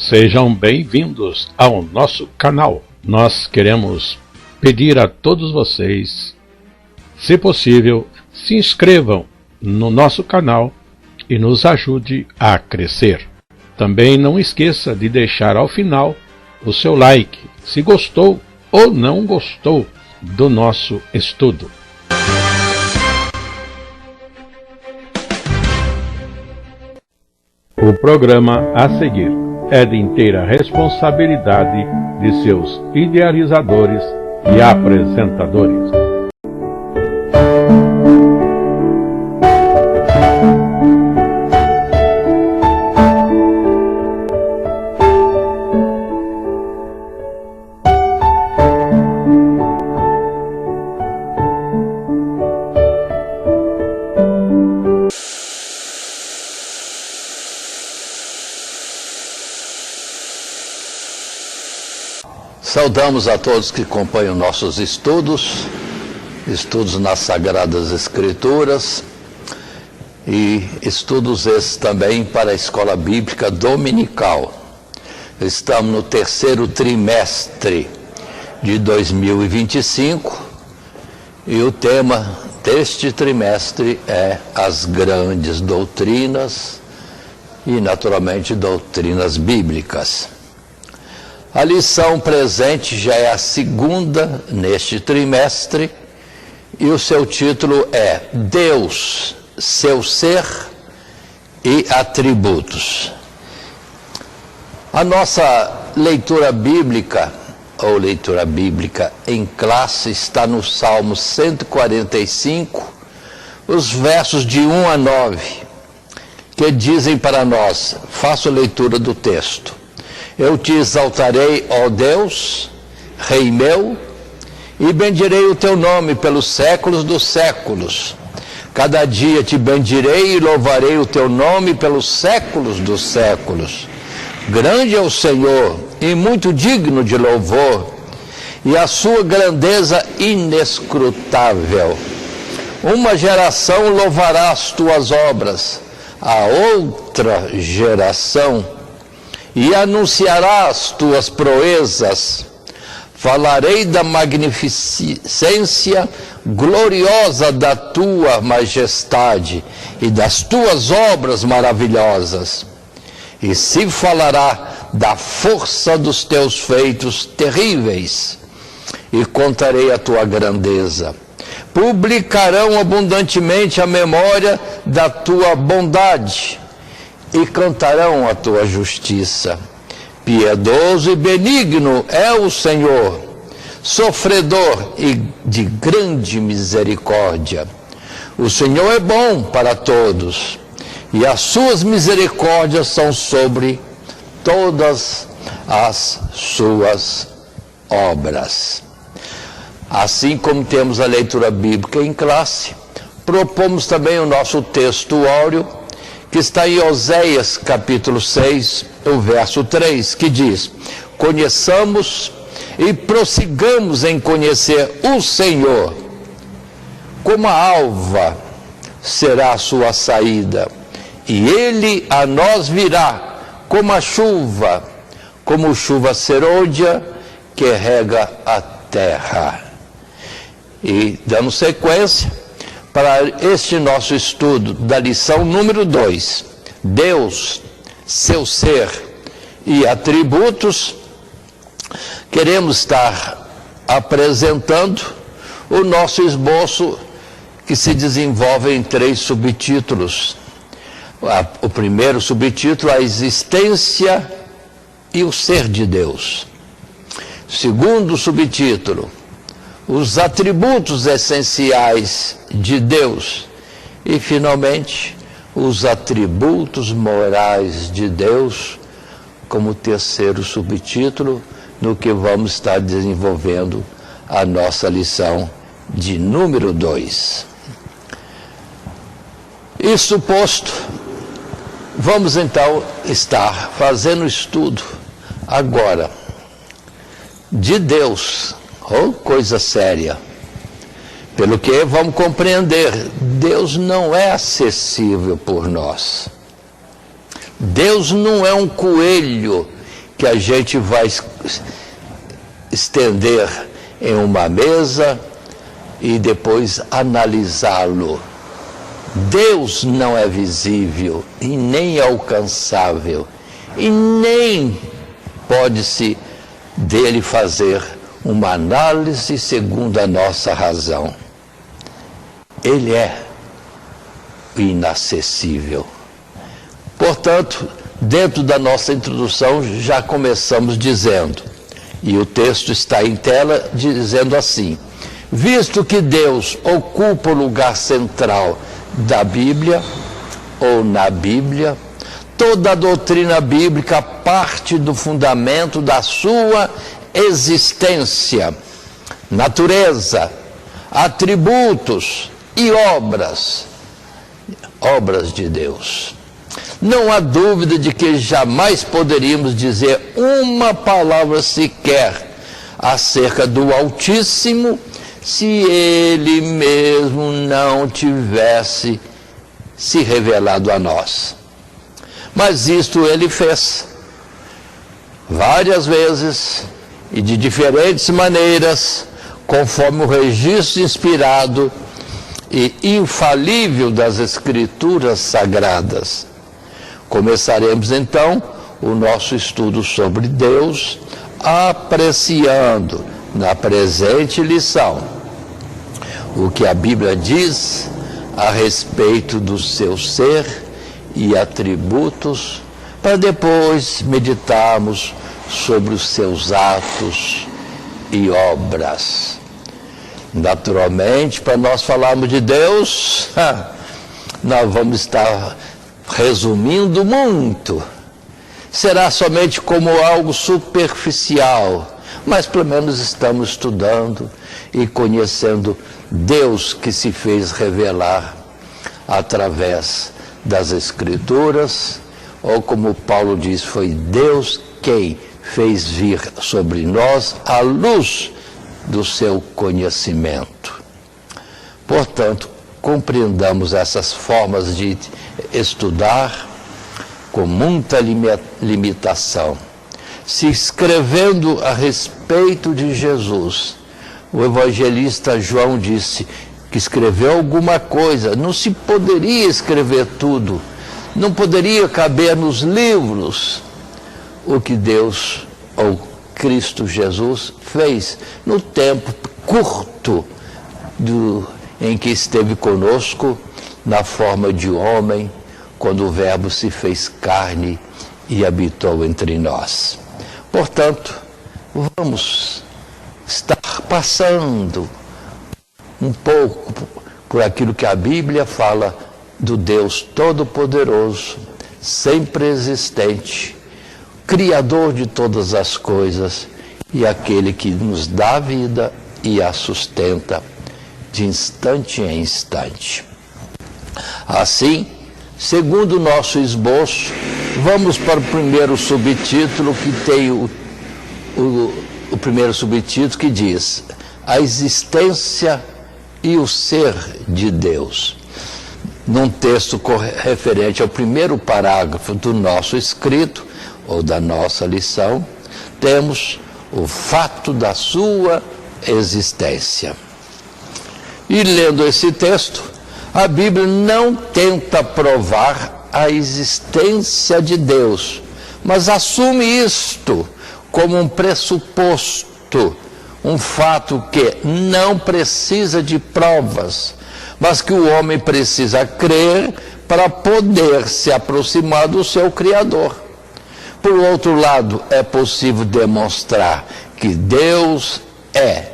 Sejam bem-vindos ao nosso canal. Nós queremos pedir a todos vocês, se possível, se inscrevam no nosso canal e nos ajude a crescer. Também não esqueça de deixar ao final o seu like, se gostou ou não gostou do nosso estudo. O programa a seguir é de inteira responsabilidade de seus idealizadores e apresentadores. Saudamos a todos que acompanham nossos estudos nas Sagradas Escrituras e estudos esses também para a Escola Bíblica Dominical. Estamos no terceiro trimestre de 2025 e o tema deste trimestre é as grandes doutrinas e, naturalmente, doutrinas bíblicas. A lição presente já é a segunda neste trimestre e o seu título é Deus, seu ser e atributos. A nossa leitura bíblica, ou leitura bíblica em classe, está no Salmo 145, os versos de 1 a 9, que dizem para nós, faço a leitura do texto. Eu te exaltarei, ó Deus, Rei meu, e bendirei o teu nome pelos séculos dos séculos. Cada dia te bendirei e louvarei o teu nome pelos séculos dos séculos. Grande é o Senhor e muito digno de louvor, e a sua grandeza inescrutável. Uma geração louvará as tuas obras, a outra geração e anunciará as tuas proezas. Falarei da magnificência gloriosa da tua majestade e das tuas obras maravilhosas. E se falará da força dos teus feitos terríveis, e contarei a tua grandeza. Publicarão abundantemente a memória da tua bondade, e cantarão a tua justiça. Piedoso e benigno é o Senhor, sofredor e de grande misericórdia. O Senhor é bom para todos, e as suas misericórdias são sobre todas as suas obras. Assim como temos a leitura bíblica em classe, propomos também o nosso texto áureo, que está em Oséias capítulo 6, o verso 3, que diz: conheçamos e prossigamos em conhecer o Senhor. Como a alva será a sua saída, e ele a nós virá como a chuva, como chuva serôdia que rega a terra. E dando sequência para este nosso estudo da lição número 2, Deus, seu ser e atributos, queremos estar apresentando o nosso esboço que se desenvolve em 3 subtítulos. O primeiro subtítulo, a existência e o ser de Deus. Segundo subtítulo, os atributos essenciais de Deus. E, finalmente, os atributos morais de Deus, como terceiro subtítulo, no que vamos estar desenvolvendo a nossa lição de número 2. Isso posto, vamos então estar fazendo estudo agora de Deus. Oh, coisa séria. Pelo que vamos compreender, Deus não é acessível por nós. Deus não é um coelho que a gente vai estender em uma mesa e depois analisá-lo. Deus não é visível e nem alcançável, e nem pode-se dele fazer uma análise segundo a nossa razão. Ele é inacessível. Portanto, dentro da nossa introdução já começamos dizendo, e o texto está em tela dizendo assim: visto que Deus ocupa o lugar central da Bíblia, ou na Bíblia, toda a doutrina bíblica parte do fundamento da sua existência, natureza, atributos e obras de Deus. Não há dúvida de que jamais poderíamos dizer uma palavra sequer acerca do Altíssimo se ele mesmo não tivesse se revelado a nós. Mas isto ele fez várias vezes e de diferentes maneiras, conforme o registro inspirado e infalível das Escrituras Sagradas. Começaremos então o nosso estudo sobre Deus, apreciando na presente lição o que a Bíblia diz a respeito do seu ser e atributos, para depois meditarmos sobre os seus atos e obras. Naturalmente, para nós falarmos de Deus, nós vamos estar resumindo muito. Será somente como algo superficial, mas pelo menos estamos estudando e conhecendo Deus que se fez revelar através das Escrituras, ou como Paulo diz, foi Deus quem fez vir sobre nós a luz do seu conhecimento. Portanto, compreendamos essas formas de estudar com muita limitação. Se escrevendo a respeito de Jesus, o evangelista João disse que escreveu alguma coisa, não se poderia escrever tudo, não poderia caber nos livros o que Deus, ou Cristo Jesus, fez no tempo curto em que esteve conosco na forma de homem, quando o Verbo se fez carne e habitou entre nós. Portanto, vamos estar passando um pouco por aquilo que a Bíblia fala do Deus Todo-Poderoso, sempre existente, Criador de todas as coisas e aquele que nos dá vida e a sustenta de instante em instante. Assim, segundo o nosso esboço, vamos para o primeiro subtítulo, que tem o primeiro subtítulo que diz: a existência e o ser de Deus. Num texto referente ao primeiro parágrafo do nosso escrito, ou da nossa lição, temos o fato da sua existência. E lendo esse texto, a Bíblia não tenta provar a existência de Deus, mas assume isto como um pressuposto, um fato que não precisa de provas, mas que o homem precisa crer para poder se aproximar do seu Criador. Por outro lado, é possível demonstrar que Deus é,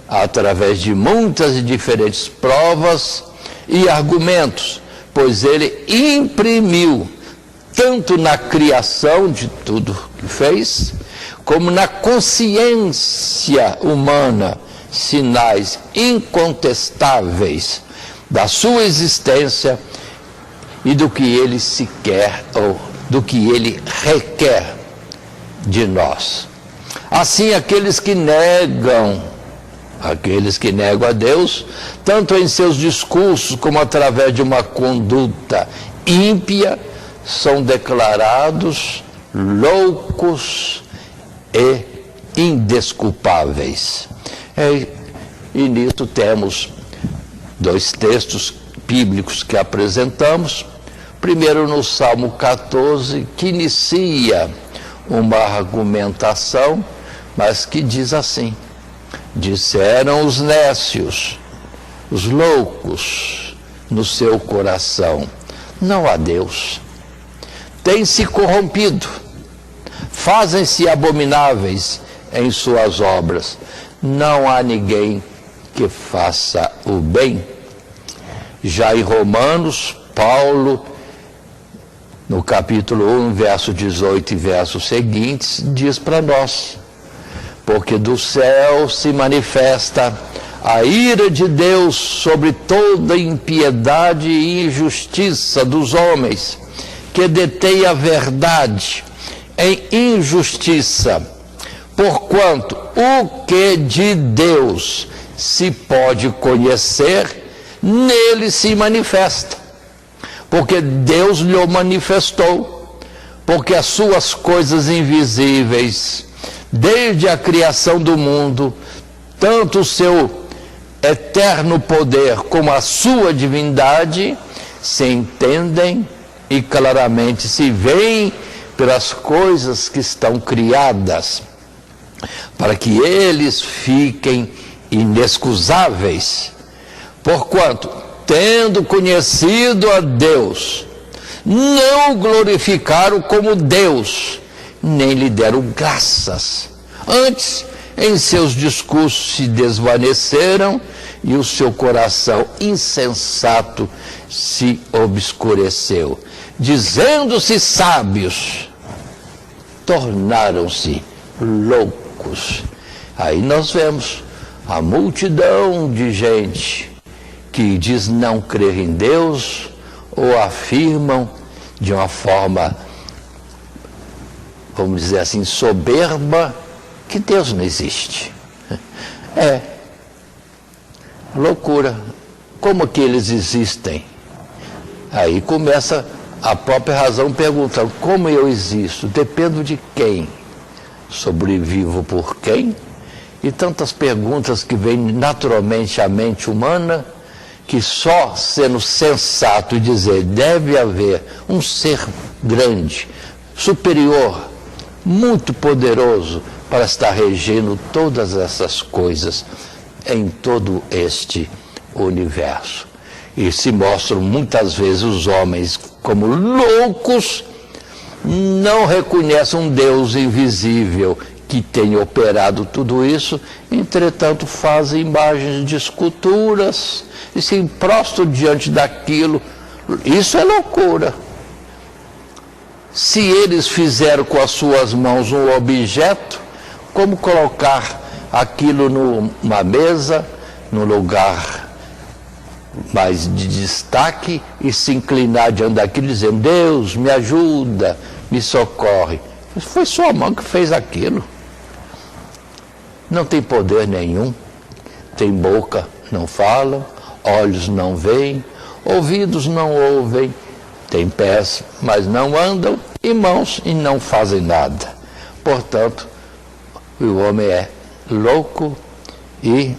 através de muitas e diferentes provas e argumentos, pois ele imprimiu, tanto na criação de tudo que fez, como na consciência humana, sinais incontestáveis da sua existência e do que ele se quer, ou do que ele requer de nós. Assim, aqueles que negam a Deus, tanto em seus discursos como através de uma conduta ímpia, são declarados loucos e indesculpáveis. E nisso temos dois textos bíblicos que apresentamos. Primeiro no Salmo 14, que inicia uma argumentação, mas que diz assim: disseram os nécios, os loucos, no seu coração, não há Deus. Têm-se corrompido, fazem-se abomináveis em suas obras. Não há ninguém que faça o bem. Já em Romanos, Paulo, no capítulo 1, verso 18 e versos seguintes, diz para nós: porque do céu se manifesta a ira de Deus sobre toda impiedade e injustiça dos homens, que detêm a verdade em injustiça, porquanto o que de Deus se pode conhecer, nele se manifesta, porque Deus lhe manifestou, porque as suas coisas invisíveis, desde a criação do mundo, tanto o seu eterno poder como a sua divindade, se entendem e claramente se veem pelas coisas que estão criadas, para que eles fiquem inexcusáveis, porquanto, tendo conhecido a Deus, não o glorificaram como Deus, nem lhe deram graças. Antes, em seus discursos se desvaneceram e o seu coração insensato se obscureceu. Dizendo-se sábios, tornaram-se loucos. Aí nós vemos a multidão de gente que diz não crer em Deus, ou afirmam de uma forma, vamos dizer assim, soberba, que Deus não existe. É loucura. Como que eles existem? Aí começa a própria razão perguntando: como eu existo? Dependo de quem? Sobrevivo por quem? E tantas perguntas que vêm naturalmente à mente humana, que só sendo sensato e dizer deve haver um ser grande, superior, muito poderoso, para estar regendo todas essas coisas em todo este universo. E se mostram muitas vezes os homens como loucos, não reconhecem um Deus invisível que tem operado tudo isso, entretanto fazem imagens de esculturas e se prostram diante daquilo. Isso é loucura. Se eles fizeram com as suas mãos um objeto, como colocar aquilo numa mesa, num lugar mais de destaque, e se inclinar diante daquilo dizendo: Deus, me ajuda, me socorre. Foi sua mão que fez aquilo. Não tem poder nenhum. Tem boca, não falam, olhos não veem, ouvidos não ouvem, tem pés, mas não andam, e mãos e não fazem nada. Portanto, o homem é louco, e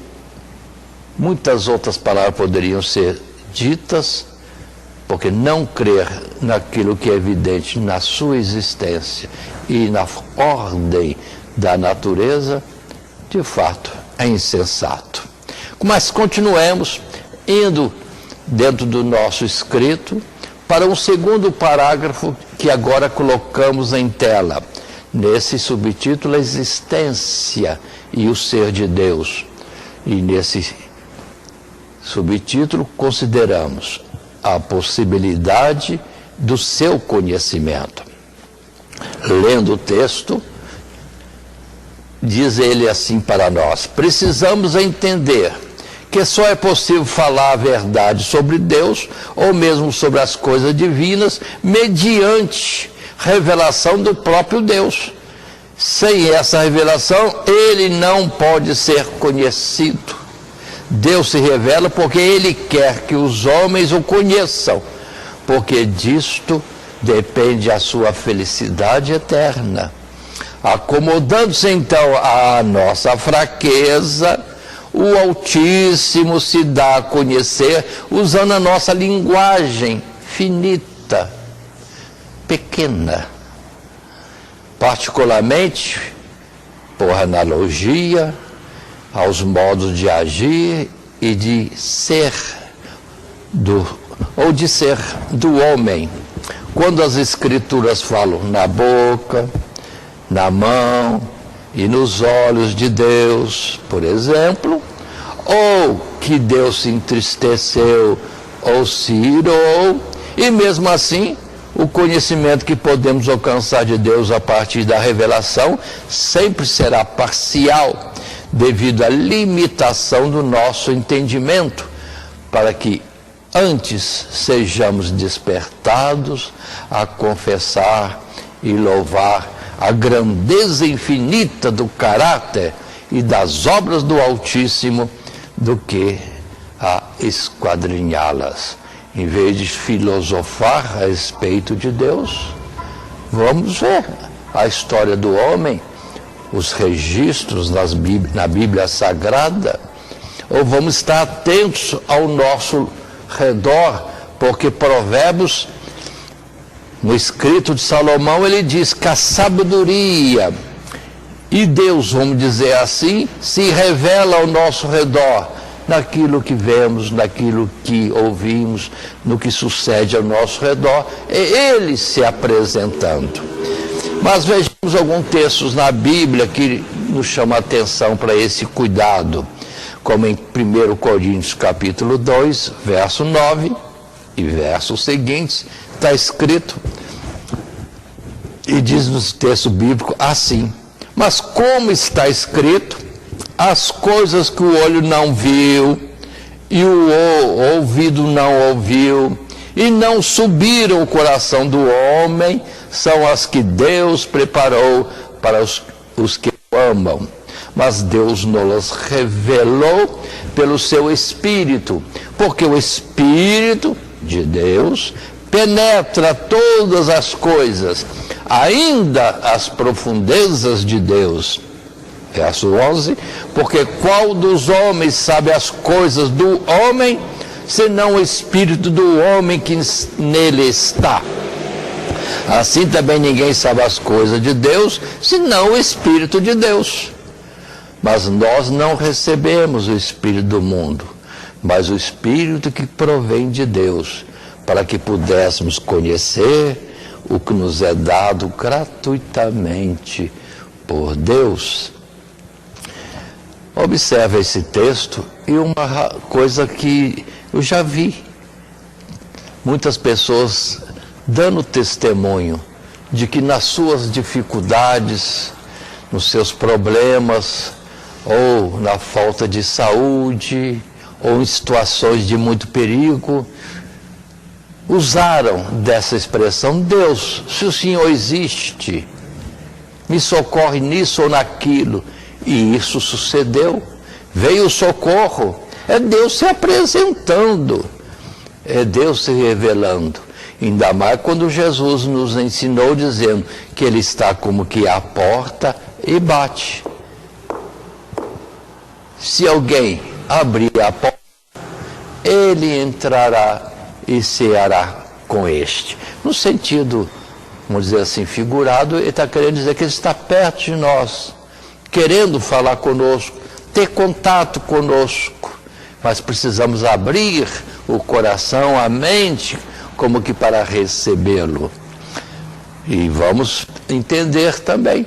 muitas outras palavras poderiam ser ditas, porque não crer naquilo que é evidente na sua existência e na ordem da natureza, de fato, é insensato. Mas continuemos indo dentro do nosso escrito para um segundo parágrafo que agora colocamos em tela. Nesse subtítulo, a existência e o ser de Deus. E nesse subtítulo consideramos a possibilidade do seu conhecimento. Lendo o texto, diz ele assim para nós: precisamos entender que só é possível falar a verdade sobre Deus, ou mesmo sobre as coisas divinas, mediante revelação do próprio Deus. Sem essa revelação, ele não pode ser conhecido. Deus se revela porque ele quer que os homens o conheçam, porque disto depende a sua felicidade eterna. Acomodando-se então à nossa fraqueza, o Altíssimo se dá a conhecer usando a nossa linguagem finita, pequena, particularmente por analogia aos modos de agir e de ser do homem. Quando as Escrituras falam na boca, na mão e nos olhos de Deus, por exemplo, ou que Deus se entristeceu ou se irou, e mesmo assim, o conhecimento que podemos alcançar de Deus a partir da revelação sempre será parcial, devido à limitação do nosso entendimento, para que antes sejamos despertados a confessar e louvar a grandeza infinita do caráter e das obras do Altíssimo, do que a esquadrinhá-las. Em vez de filosofar a respeito de Deus, vamos ver a história do homem, os registros na Bíblia Sagrada, ou vamos estar atentos ao nosso redor, porque Provérbios, no escrito de Salomão, ele diz que a sabedoria e Deus, vamos dizer assim, se revela ao nosso redor, naquilo que vemos, naquilo que ouvimos, no que sucede ao nosso redor, é Ele se apresentando. Mas vejamos alguns textos na Bíblia que nos chamam a atenção para esse cuidado, como em 1 Coríntios capítulo 2, verso 9 e versos seguintes, está escrito, e diz no texto bíblico assim: mas como está escrito, as coisas que o olho não viu, e o ouvido não ouviu, e não subiram o coração do homem, são as que Deus preparou para os que o amam. Mas Deus nos revelou pelo seu Espírito, porque o Espírito de Deus penetra todas as coisas, ainda as profundezas de Deus. Verso 11, porque qual dos homens sabe as coisas do homem, senão o Espírito do homem que nele está? Assim também ninguém sabe as coisas de Deus, senão o Espírito de Deus. Mas nós não recebemos o Espírito do mundo, mas o Espírito que provém de Deus, para que pudéssemos conhecer o que nos é dado gratuitamente por Deus. Observe esse texto e uma coisa que eu já vi. Muitas pessoas dando testemunho de que nas suas dificuldades, nos seus problemas, ou na falta de saúde, ou em situações de muito perigo, usaram dessa expressão: Deus, se o Senhor existe, me socorre nisso ou naquilo. E isso sucedeu, veio o socorro, é Deus se apresentando, é Deus se revelando. Ainda mais quando Jesus nos ensinou dizendo que Ele está como que à porta e bate. Se alguém abrir a porta, Ele entrará e ceará com este. No sentido, vamos dizer assim, figurado, Ele está querendo dizer que Ele está perto de nós, querendo falar conosco, ter contato conosco, mas precisamos abrir o coração, a mente, como que para recebê-lo. E vamos entender também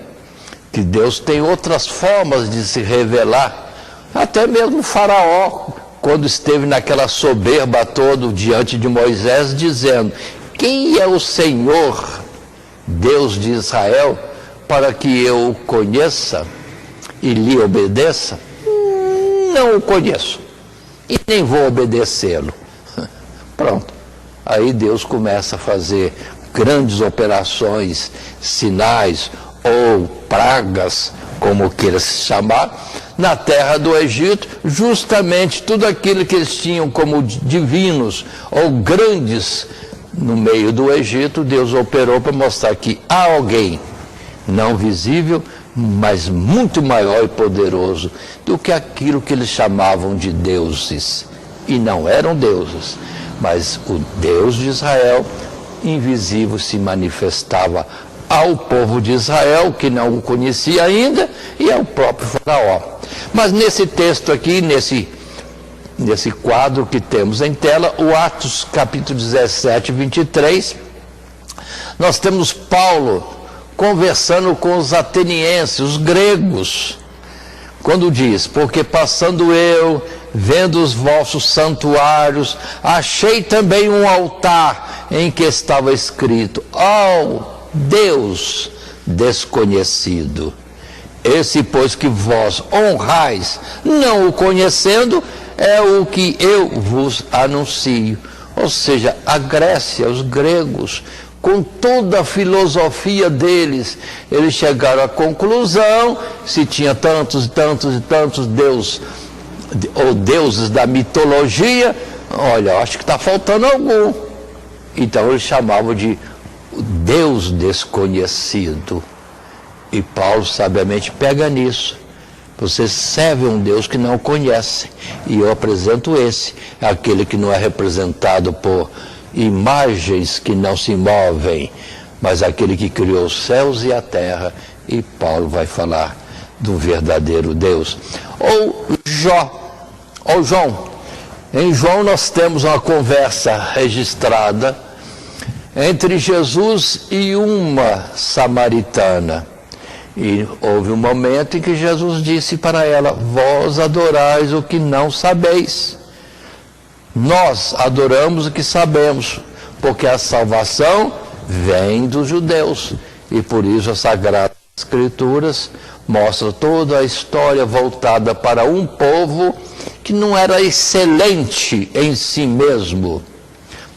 que Deus tem outras formas de se revelar. Até mesmo o Faraó, quando esteve naquela soberba toda diante de Moisés, dizendo: quem é o Senhor, Deus de Israel, para que eu o conheça e lhe obedeça? Não o conheço e nem vou obedecê-lo. Pronto. Aí Deus começa a fazer grandes operações, sinais ou pragas, como queira se chamar, na terra do Egito, justamente tudo aquilo que eles tinham como divinos ou grandes no meio do Egito, Deus operou para mostrar que há alguém não visível, mas muito maior e poderoso do que aquilo que eles chamavam de deuses. E não eram deuses, mas o Deus de Israel, invisível, se manifestava ao povo de Israel, que não o conhecia ainda, e ao próprio Faraó. Mas nesse texto aqui, nesse quadro que temos em tela, o Atos capítulo 17, 23, nós temos Paulo conversando com os atenienses, os gregos, quando diz: porque passando eu, vendo os vossos santuários, achei também um altar em que estava escrito: ao Deus desconhecido. Esse, pois, que vós honrais, não o conhecendo, é o que eu vos anuncio. Ou seja, a Grécia, os gregos, com toda a filosofia deles, eles chegaram à conclusão: se tinha tantos e tantos deuses, ou deuses da mitologia, olha, acho que está faltando algum. Então eles chamavam de Deus desconhecido. E Paulo sabiamente pega nisso. Vocês servem um Deus que não conhecem, e eu apresento esse, aquele que não é representado por imagens que não se movem, mas aquele que criou os céus e a terra. E Paulo vai falar do verdadeiro Deus. Ou João. Em João nós temos uma conversa registrada entre Jesus e uma samaritana. E houve um momento em que Jesus disse para ela: vós adorais o que não sabeis. Nós adoramos o que sabemos, porque a salvação vem dos judeus. E por isso as Sagradas Escrituras mostram toda a história voltada para um povo que não era excelente em si mesmo,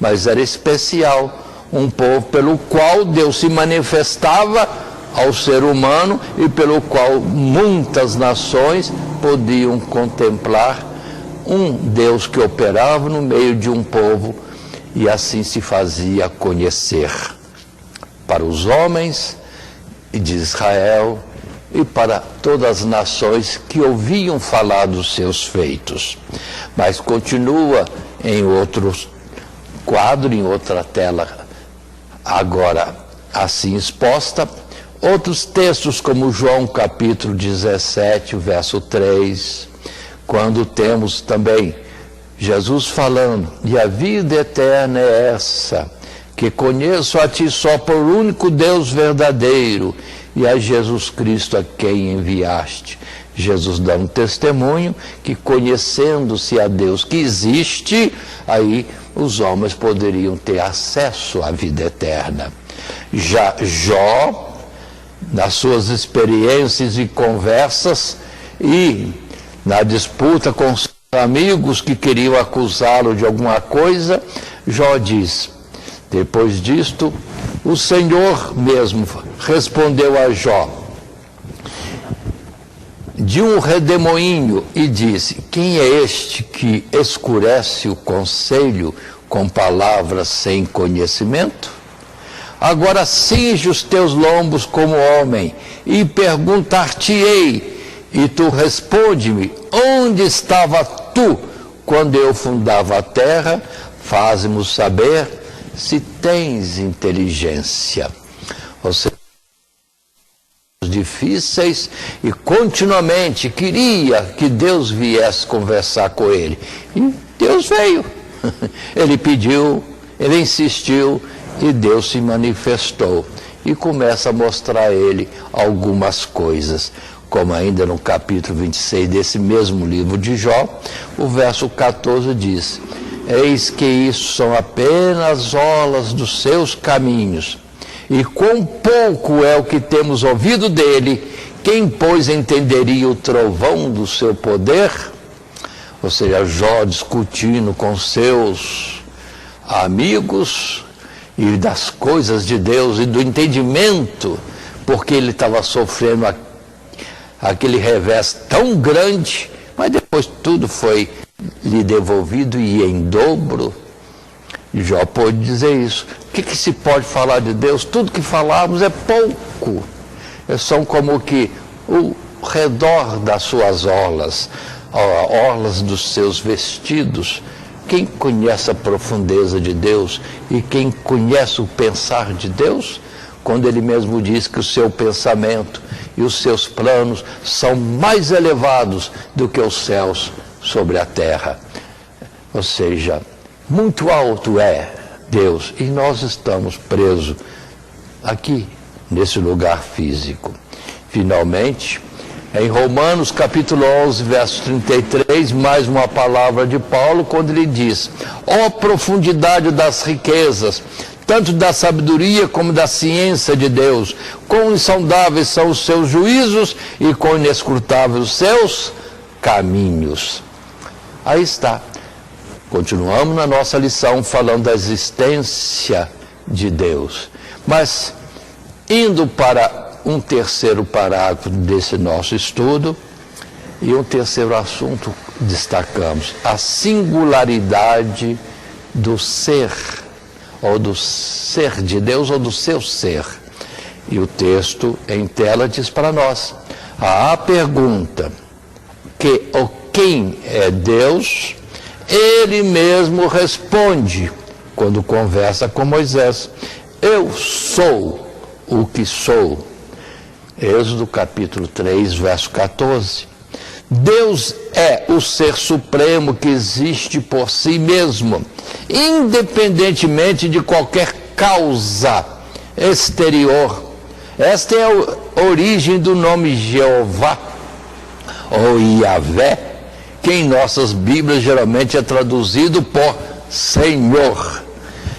mas era especial. Um povo pelo qual Deus se manifestava ao ser humano e pelo qual muitas nações podiam contemplar um Deus que operava no meio de um povo e assim se fazia conhecer para os homens de Israel e para todas as nações que ouviam falar dos seus feitos. Mas continua em outro quadro, em outra tela, agora assim exposta, outros textos como João capítulo 17, verso 3, quando temos também Jesus falando: e a vida eterna é essa, que conheço a ti só por único Deus verdadeiro, e a Jesus Cristo a quem enviaste. Jesus dá um testemunho que, conhecendo-se a Deus que existe, aí os homens poderiam ter acesso à vida eterna. Já Jó, nas suas experiências e conversas e na disputa com os amigos que queriam acusá-lo de alguma coisa, Jó diz: depois disto, o Senhor mesmo respondeu a Jó de um redemoinho e disse: quem é este que escurece o conselho com palavras sem conhecimento? Agora cinge os teus lombos como homem, e perguntar-te-ei, e tu responde-me: onde estava tu quando eu fundava a terra? Faz-nos saber se tens inteligência. Ou seja, difíceis, e continuamente queria que Deus viesse conversar com ele. E Deus veio. Ele pediu, ele insistiu, e Deus se manifestou e começa a mostrar a ele algumas coisas, como ainda no capítulo 26 desse mesmo livro de Jó, o verso 14 diz: eis que isso são apenas olas dos seus caminhos, e quão pouco é o que temos ouvido dele, quem, pois, entenderia o trovão do seu poder? Ou seja, Jó discutindo com seus amigos e das coisas de Deus e do entendimento, porque ele estava sofrendo aquele revés tão grande, mas depois tudo foi lhe devolvido e em dobro. Jó pôde dizer isso. O que se pode falar de Deus? Tudo que falamos é pouco. são como que o redor das suas orlas dos seus vestidos. Quem conhece a profundeza de Deus e quem conhece o pensar de Deus, quando ele mesmo diz que o seu pensamento e os seus planos são mais elevados do que os céus sobre a terra. Ou seja, muito alto é Deus e nós estamos presos aqui, nesse lugar físico. Finalmente, em Romanos capítulo 11, verso 33, mais uma palavra de Paulo, quando ele diz: ó profundidade das riquezas, tanto da sabedoria como da ciência de Deus, quão insondáveis são os seus juízos e quão inescrutáveis os seus caminhos. Aí está. Continuamos na nossa lição falando da existência de Deus. Mas, indo para um terceiro parágrafo desse nosso estudo, e um terceiro assunto destacamos: a singularidade do ser, ou do ser de Deus, ou do seu ser. E o texto em tela diz para nós: a pergunta que o quem é Deus, ele mesmo responde quando conversa com Moisés: eu sou o que sou. Êxodo capítulo 3, verso 14. Deus é o ser supremo que existe por si mesmo, independentemente de qualquer causa exterior. Esta é a origem do nome Jeová, ou Yahvé, que em nossas Bíblias geralmente é traduzido por Senhor,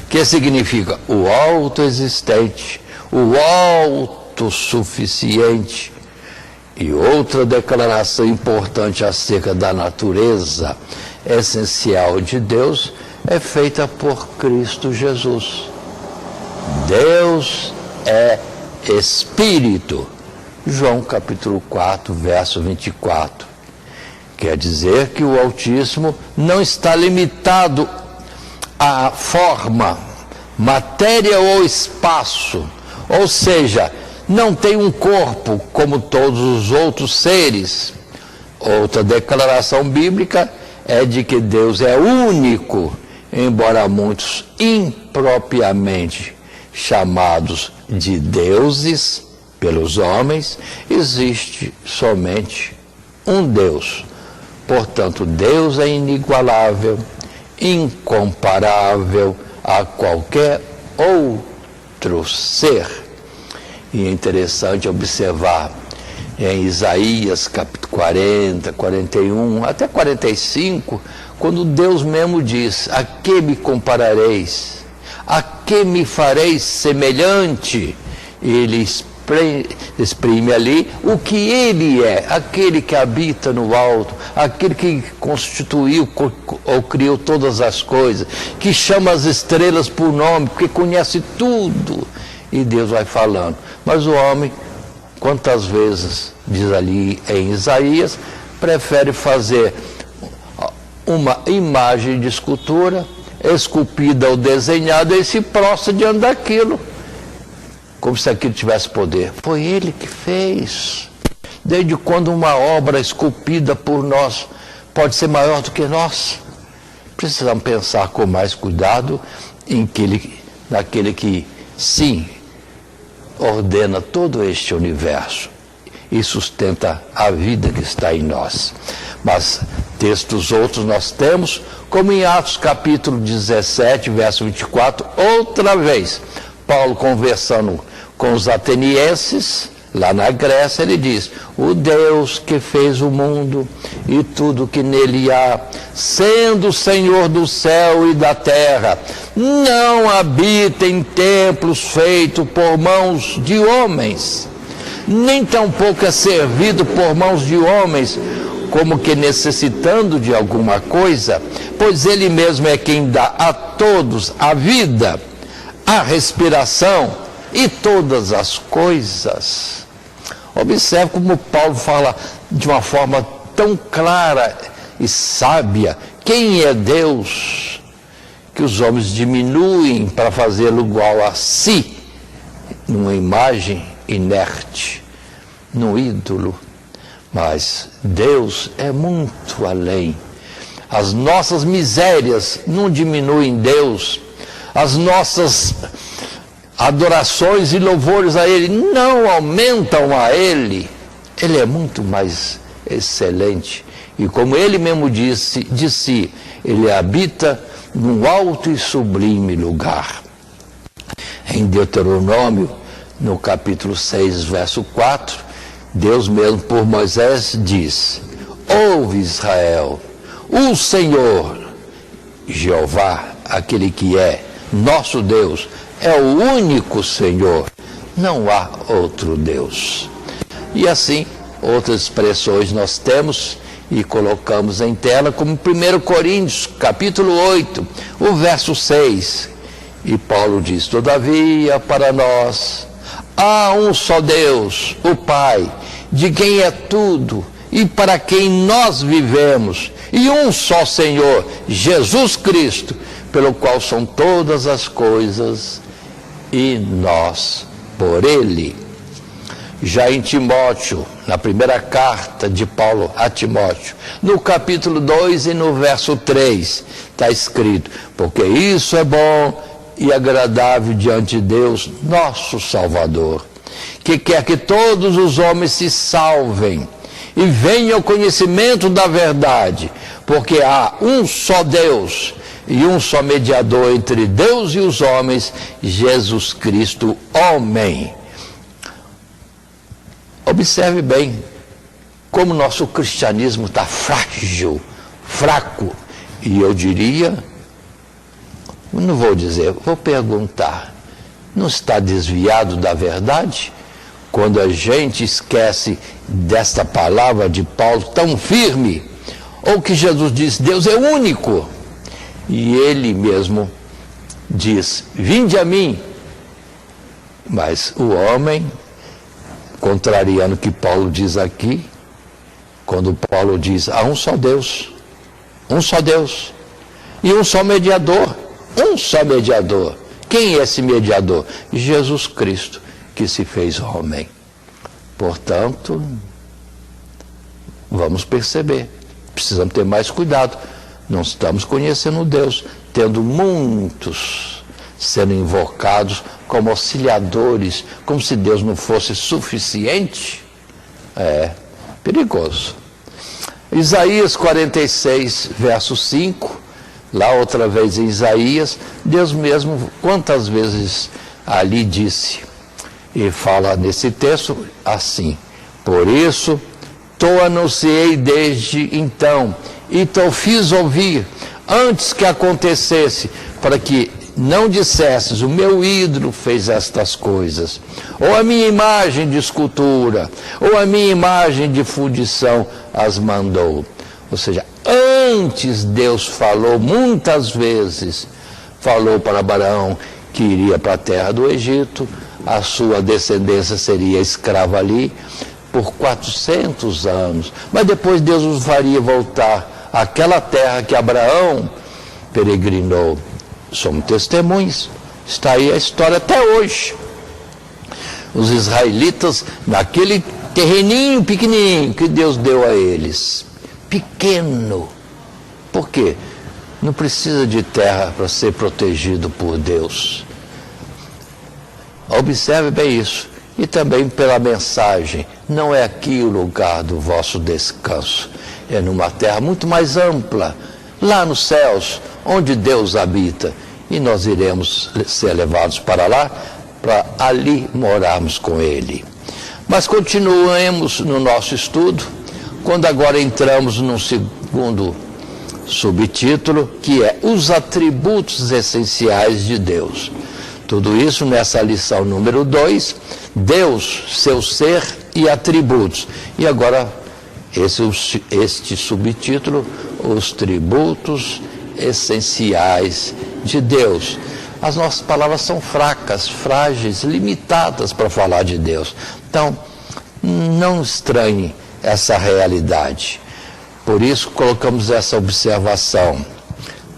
que significa o autoexistente, o autossuficiente. E outra declaração importante acerca da natureza essencial de Deus é feita por Cristo Jesus. Deus é Espírito. João capítulo 4, verso 24. Quer dizer que o Altíssimo não está limitado à forma, matéria ou espaço, ou seja, não tem um corpo como todos os outros seres. Outra declaração bíblica é de que Deus é único, embora muitos impropriamente chamados de deuses pelos homens, existe somente um Deus. Portanto, Deus é inigualável, incomparável a qualquer outro ser. E é interessante observar em Isaías capítulo 40, 41, até 45, quando Deus mesmo diz: a que me comparareis? A que me fareis semelhante? Ele exprime ali o que ele é, aquele que habita no alto, aquele que constituiu ou criou todas as coisas, que chama as estrelas por nome, porque conhece tudo. E Deus vai falando. Mas o homem, quantas vezes, diz ali em Isaías, prefere fazer uma imagem de escultura, esculpida ou desenhada, e se prostra diante daquilo, como se aquilo tivesse poder. Foi ele que fez. Desde quando uma obra esculpida por nós pode ser maior do que nós? Precisamos pensar com mais cuidado naquele que, sim, ordena todo este universo e sustenta a vida que está em nós. Mas textos outros nós temos, como em Atos capítulo 17, verso 24, outra vez, Paulo conversando com os atenienses, lá na Grécia, ele diz: o Deus que fez o mundo e tudo que nele há, sendo o Senhor do céu e da terra, não habita em templos feitos por mãos de homens, nem tampouco é servido por mãos de homens, como que necessitando de alguma coisa, pois ele mesmo é quem dá a todos a vida, a respiração e todas as coisas. Observe como Paulo fala de uma forma tão clara e sábia quem é Deus, que os homens diminuem para fazê-lo igual a si, numa imagem inerte. no ídolo. Mas Deus é muito além. As nossas misérias não diminuem Deus. As nossas adorações e louvores a Ele não aumentam a Ele. Ele é muito mais excelente. E como Ele mesmo disse de si, Ele habita num alto e sublime lugar. Em Deuteronômio, no capítulo 6, verso 4, Deus mesmo por Moisés diz: ouve Israel, o Senhor, Jeová, aquele que é nosso Deus, é o único Senhor, não há outro Deus. E assim, outras expressões nós temos e colocamos em tela, como 1 Coríntios, capítulo 8, o verso 6. E Paulo diz: todavia, para nós há um só Deus, o Pai, de quem é tudo e para quem nós vivemos, e um só Senhor, Jesus Cristo, pelo qual são todas as coisas, e nós por Ele. Já em Timóteo, na primeira carta de Paulo a Timóteo, no capítulo 2 e no verso 3, está escrito: porque isso é bom e agradável diante de Deus, nosso Salvador, que quer que todos os homens se salvem e venham ao conhecimento da verdade, porque há um só Deus e um só mediador entre Deus e os homens, Jesus Cristo, homem. Observe bem como nosso cristianismo está frágil, fraco, e eu diria, não vou dizer, vou perguntar, não está desviado da verdade? Quando a gente esquece desta palavra de Paulo tão firme, ou que Jesus diz: Deus é único, e Ele mesmo diz: vinde a mim. Mas o homem, contrariando o que Paulo diz aqui, quando Paulo diz: há um só Deus, e um só mediador, Quem é esse mediador? Jesus Cristo, que se fez homem. Portanto, vamos perceber, precisamos ter mais cuidado. Não estamos conhecendo Deus, tendo muitos sendo invocados como auxiliadores, como se Deus não fosse suficiente. É perigoso. Isaías 46, verso 5, lá outra vez em Isaías, Deus mesmo, quantas vezes ali disse, e fala nesse texto assim: por isso, eu anunciei desde então, e te fiz ouvir, antes que acontecesse, para que não dissesses: o meu ídolo fez estas coisas, ou a minha imagem de escultura, ou a minha imagem de fundição as mandou. Ou seja, antes Deus falou muitas vezes, falou para Abraão que iria para a terra do Egito, a sua descendência seria escrava ali por 400 anos, mas depois Deus os faria voltar àquela terra que Abraão peregrinou. Somos testemunhas, está aí a história até hoje. Os israelitas, naquele terreninho pequenininho que Deus deu a eles, pequeno, por quê? Não precisa de terra para ser protegido por Deus. Observe bem isso. E também pela mensagem: não é aqui o lugar do vosso descanso, é numa terra muito mais ampla, lá nos céus, onde Deus habita, e nós iremos ser levados para lá, para ali morarmos com Ele. Mas continuemos no nosso estudo, quando agora entramos no segundo subtítulo, que é os atributos essenciais de Deus. Tudo isso nessa lição número 2, Deus, seu ser e atributos. E agora, este subtítulo, os tributos essenciais de Deus. As nossas palavras são fracas, frágeis, limitadas para falar de Deus. Então, não estranhe essa realidade. Por isso, colocamos essa observação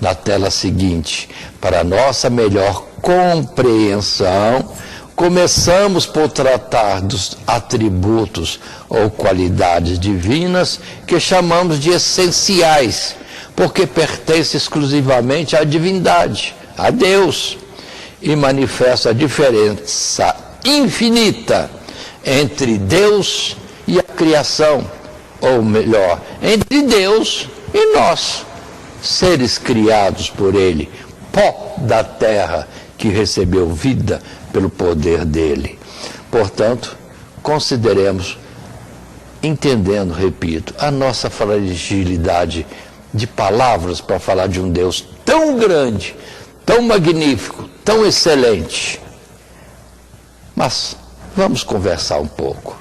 na tela seguinte, para nossa melhor compreensão, começamos por tratar dos atributos ou qualidades divinas que chamamos de essenciais, porque pertencem exclusivamente à divindade, a Deus, e manifesta a diferença infinita entre Deus e a criação, ou melhor, entre Deus e nós, seres criados por Ele, pó da terra que recebeu vida pelo poder dele. Portanto, consideremos, entendendo, repito, a nossa fragilidade de palavras para falar de um Deus tão grande, tão magnífico, tão excelente. Mas vamos conversar um pouco.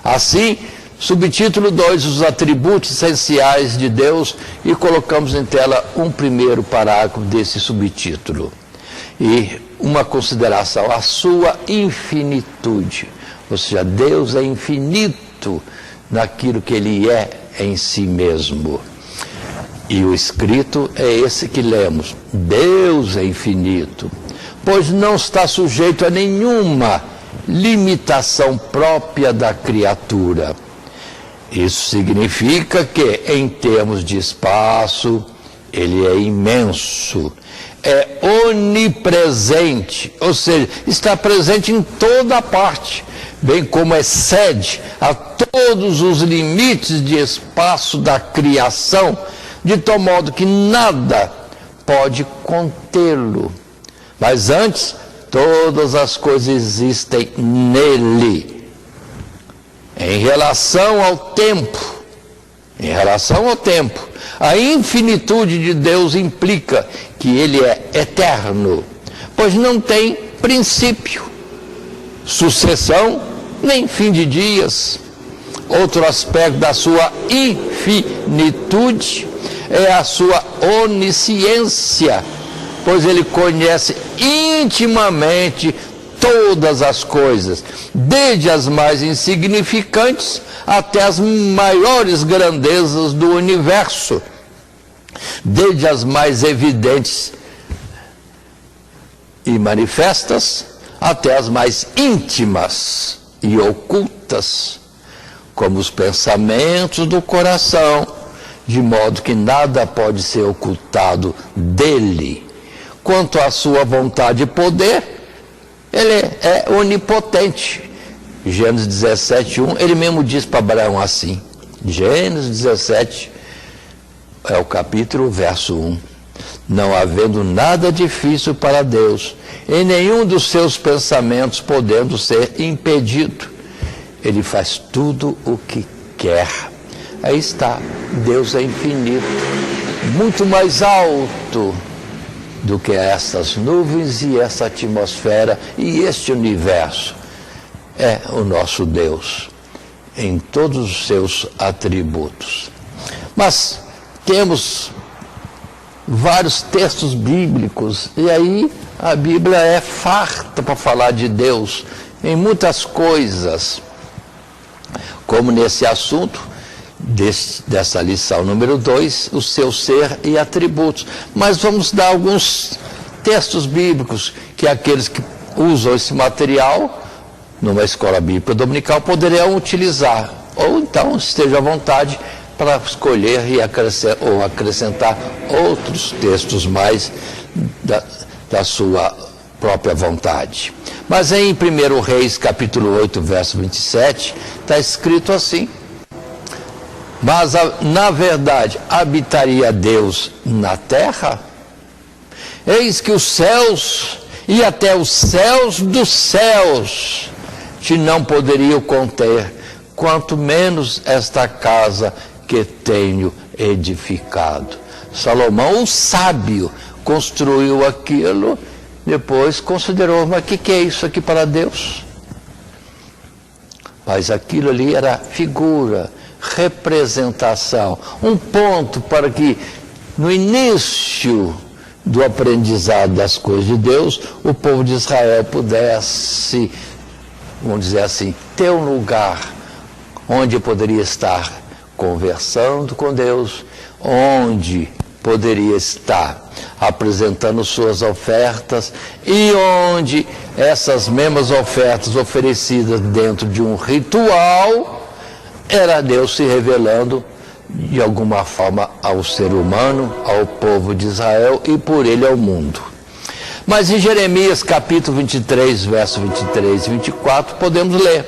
Assim, subtítulo 2, os atributos essenciais de Deus, e colocamos em tela um primeiro parágrafo desse subtítulo. E uma consideração, a sua infinitude. Ou seja, Deus é infinito naquilo que Ele é em si mesmo. E o escrito é esse que lemos: Deus é infinito, pois não está sujeito a nenhuma limitação própria da criatura. Isso significa que, em termos de espaço, Ele é imenso, é onipresente, ou seja, está presente em toda parte, bem como excede a todos os limites de espaço da criação, de tal modo que nada pode contê-lo. Mas antes, todas as coisas existem nele. Em relação ao tempo, a infinitude de Deus implica que Ele é eterno, pois não tem princípio, sucessão, nem fim de dias. Outro aspecto da sua infinitude é a sua onisciência, pois Ele conhece intimamente todas as coisas, desde as mais insignificantes até as maiores grandezas do universo, desde as mais evidentes e manifestas até as mais íntimas e ocultas, como os pensamentos do coração, de modo que nada pode ser ocultado dele. Quanto à sua vontade e poder, Ele é onipotente. Gênesis 17:1, ele mesmo diz para Abraão assim, Gênesis 17, é o capítulo, verso 1. Não havendo nada difícil para Deus, em nenhum dos seus pensamentos podendo ser impedido. Ele faz tudo o que quer. Aí está, Deus é infinito, muito mais alto do que essas nuvens e essa atmosfera e este universo. É o nosso Deus, em todos os seus atributos. Mas temos vários textos bíblicos, e aí a Bíblia é farta para falar de Deus em muitas coisas, como nesse assunto dessa lição número 2, o seu ser e atributos. Mas vamos dar alguns textos bíblicos que aqueles que usam esse material numa escola bíblica dominical poderão utilizar, ou então esteja à vontade para escolher e acrescentar outros textos mais da sua própria vontade. Mas em 1 Reis, capítulo 8, verso 27, está escrito assim: mas na verdade habitaria Deus na terra? Eis que os céus e até os céus dos céus te não poderiam conter, quanto menos esta casa que tenho edificado. Salomão, o sábio, construiu aquilo, depois considerou, mas o que é isso aqui para Deus? Mas aquilo ali era figura, representação, um ponto para que no início do aprendizado das coisas de Deus, o povo de Israel pudesse, vamos dizer assim, ter um lugar onde poderia estar conversando com Deus, onde poderia estar apresentando suas ofertas, e onde essas mesmas ofertas oferecidas dentro de um ritual, era Deus se revelando de alguma forma ao ser humano, ao povo de Israel e por ele ao mundo. Mas em Jeremias capítulo 23, verso 23 e 24, podemos ler: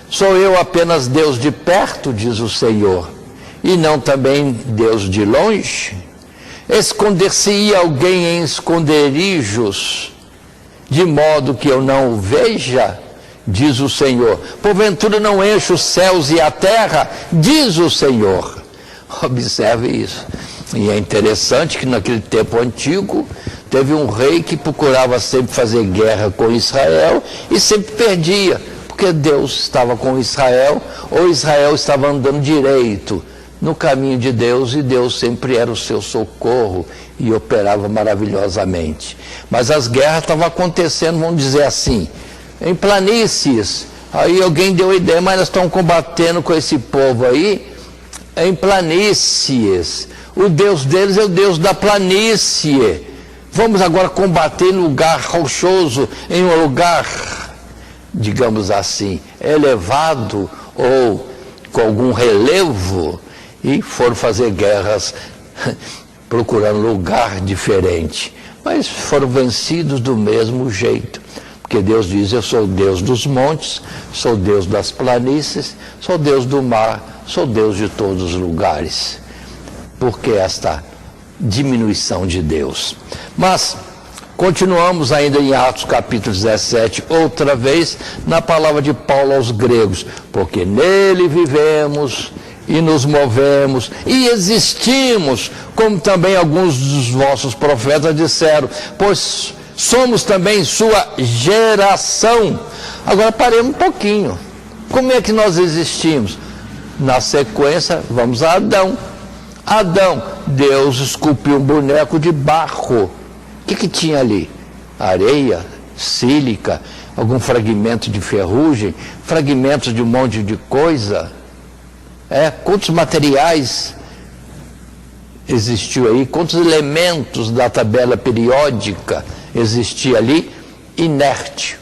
sou eu apenas Deus de perto, diz o Senhor, e não também Deus de longe? Esconder-se-ia alguém em esconderijos, de modo que eu não o veja, diz o Senhor. Porventura não encho os céus e a terra, diz o Senhor. Observe isso. E é interessante que naquele tempo antigo, teve um rei que procurava sempre fazer guerra com Israel e sempre perdia, porque Deus estava com Israel, ou Israel estava andando direito no caminho de Deus, e Deus sempre era o seu socorro e operava maravilhosamente. Mas as guerras estavam acontecendo, vamos dizer assim, em planícies. Aí alguém deu a ideia, mas nós estamos combatendo com esse povo aí em planícies. O Deus deles é o Deus da planície. Vamos agora combater em lugar rochoso, em um lugar, digamos assim, elevado ou com algum relevo, e foram fazer guerras procurando lugar diferente. Mas foram vencidos do mesmo jeito, porque Deus diz: eu sou Deus dos montes, sou Deus das planícies, sou Deus do mar, sou Deus de todos os lugares. Por que esta diminuição de Deus? Mas continuamos ainda em Atos capítulo 17, outra vez na palavra de Paulo aos gregos: porque nele vivemos e nos movemos e existimos, como também alguns dos vossos profetas disseram, pois somos também sua geração. Agora paremos um pouquinho. Como é que nós existimos? Na sequência, vamos a Adão. Adão, Deus esculpiu um boneco de barro. O que tinha ali? Areia, sílica, algum fragmento de ferrugem, fragmentos de um monte de coisa. Quantos materiais existiu aí? Quantos elementos da tabela periódica existia ali? Inerte.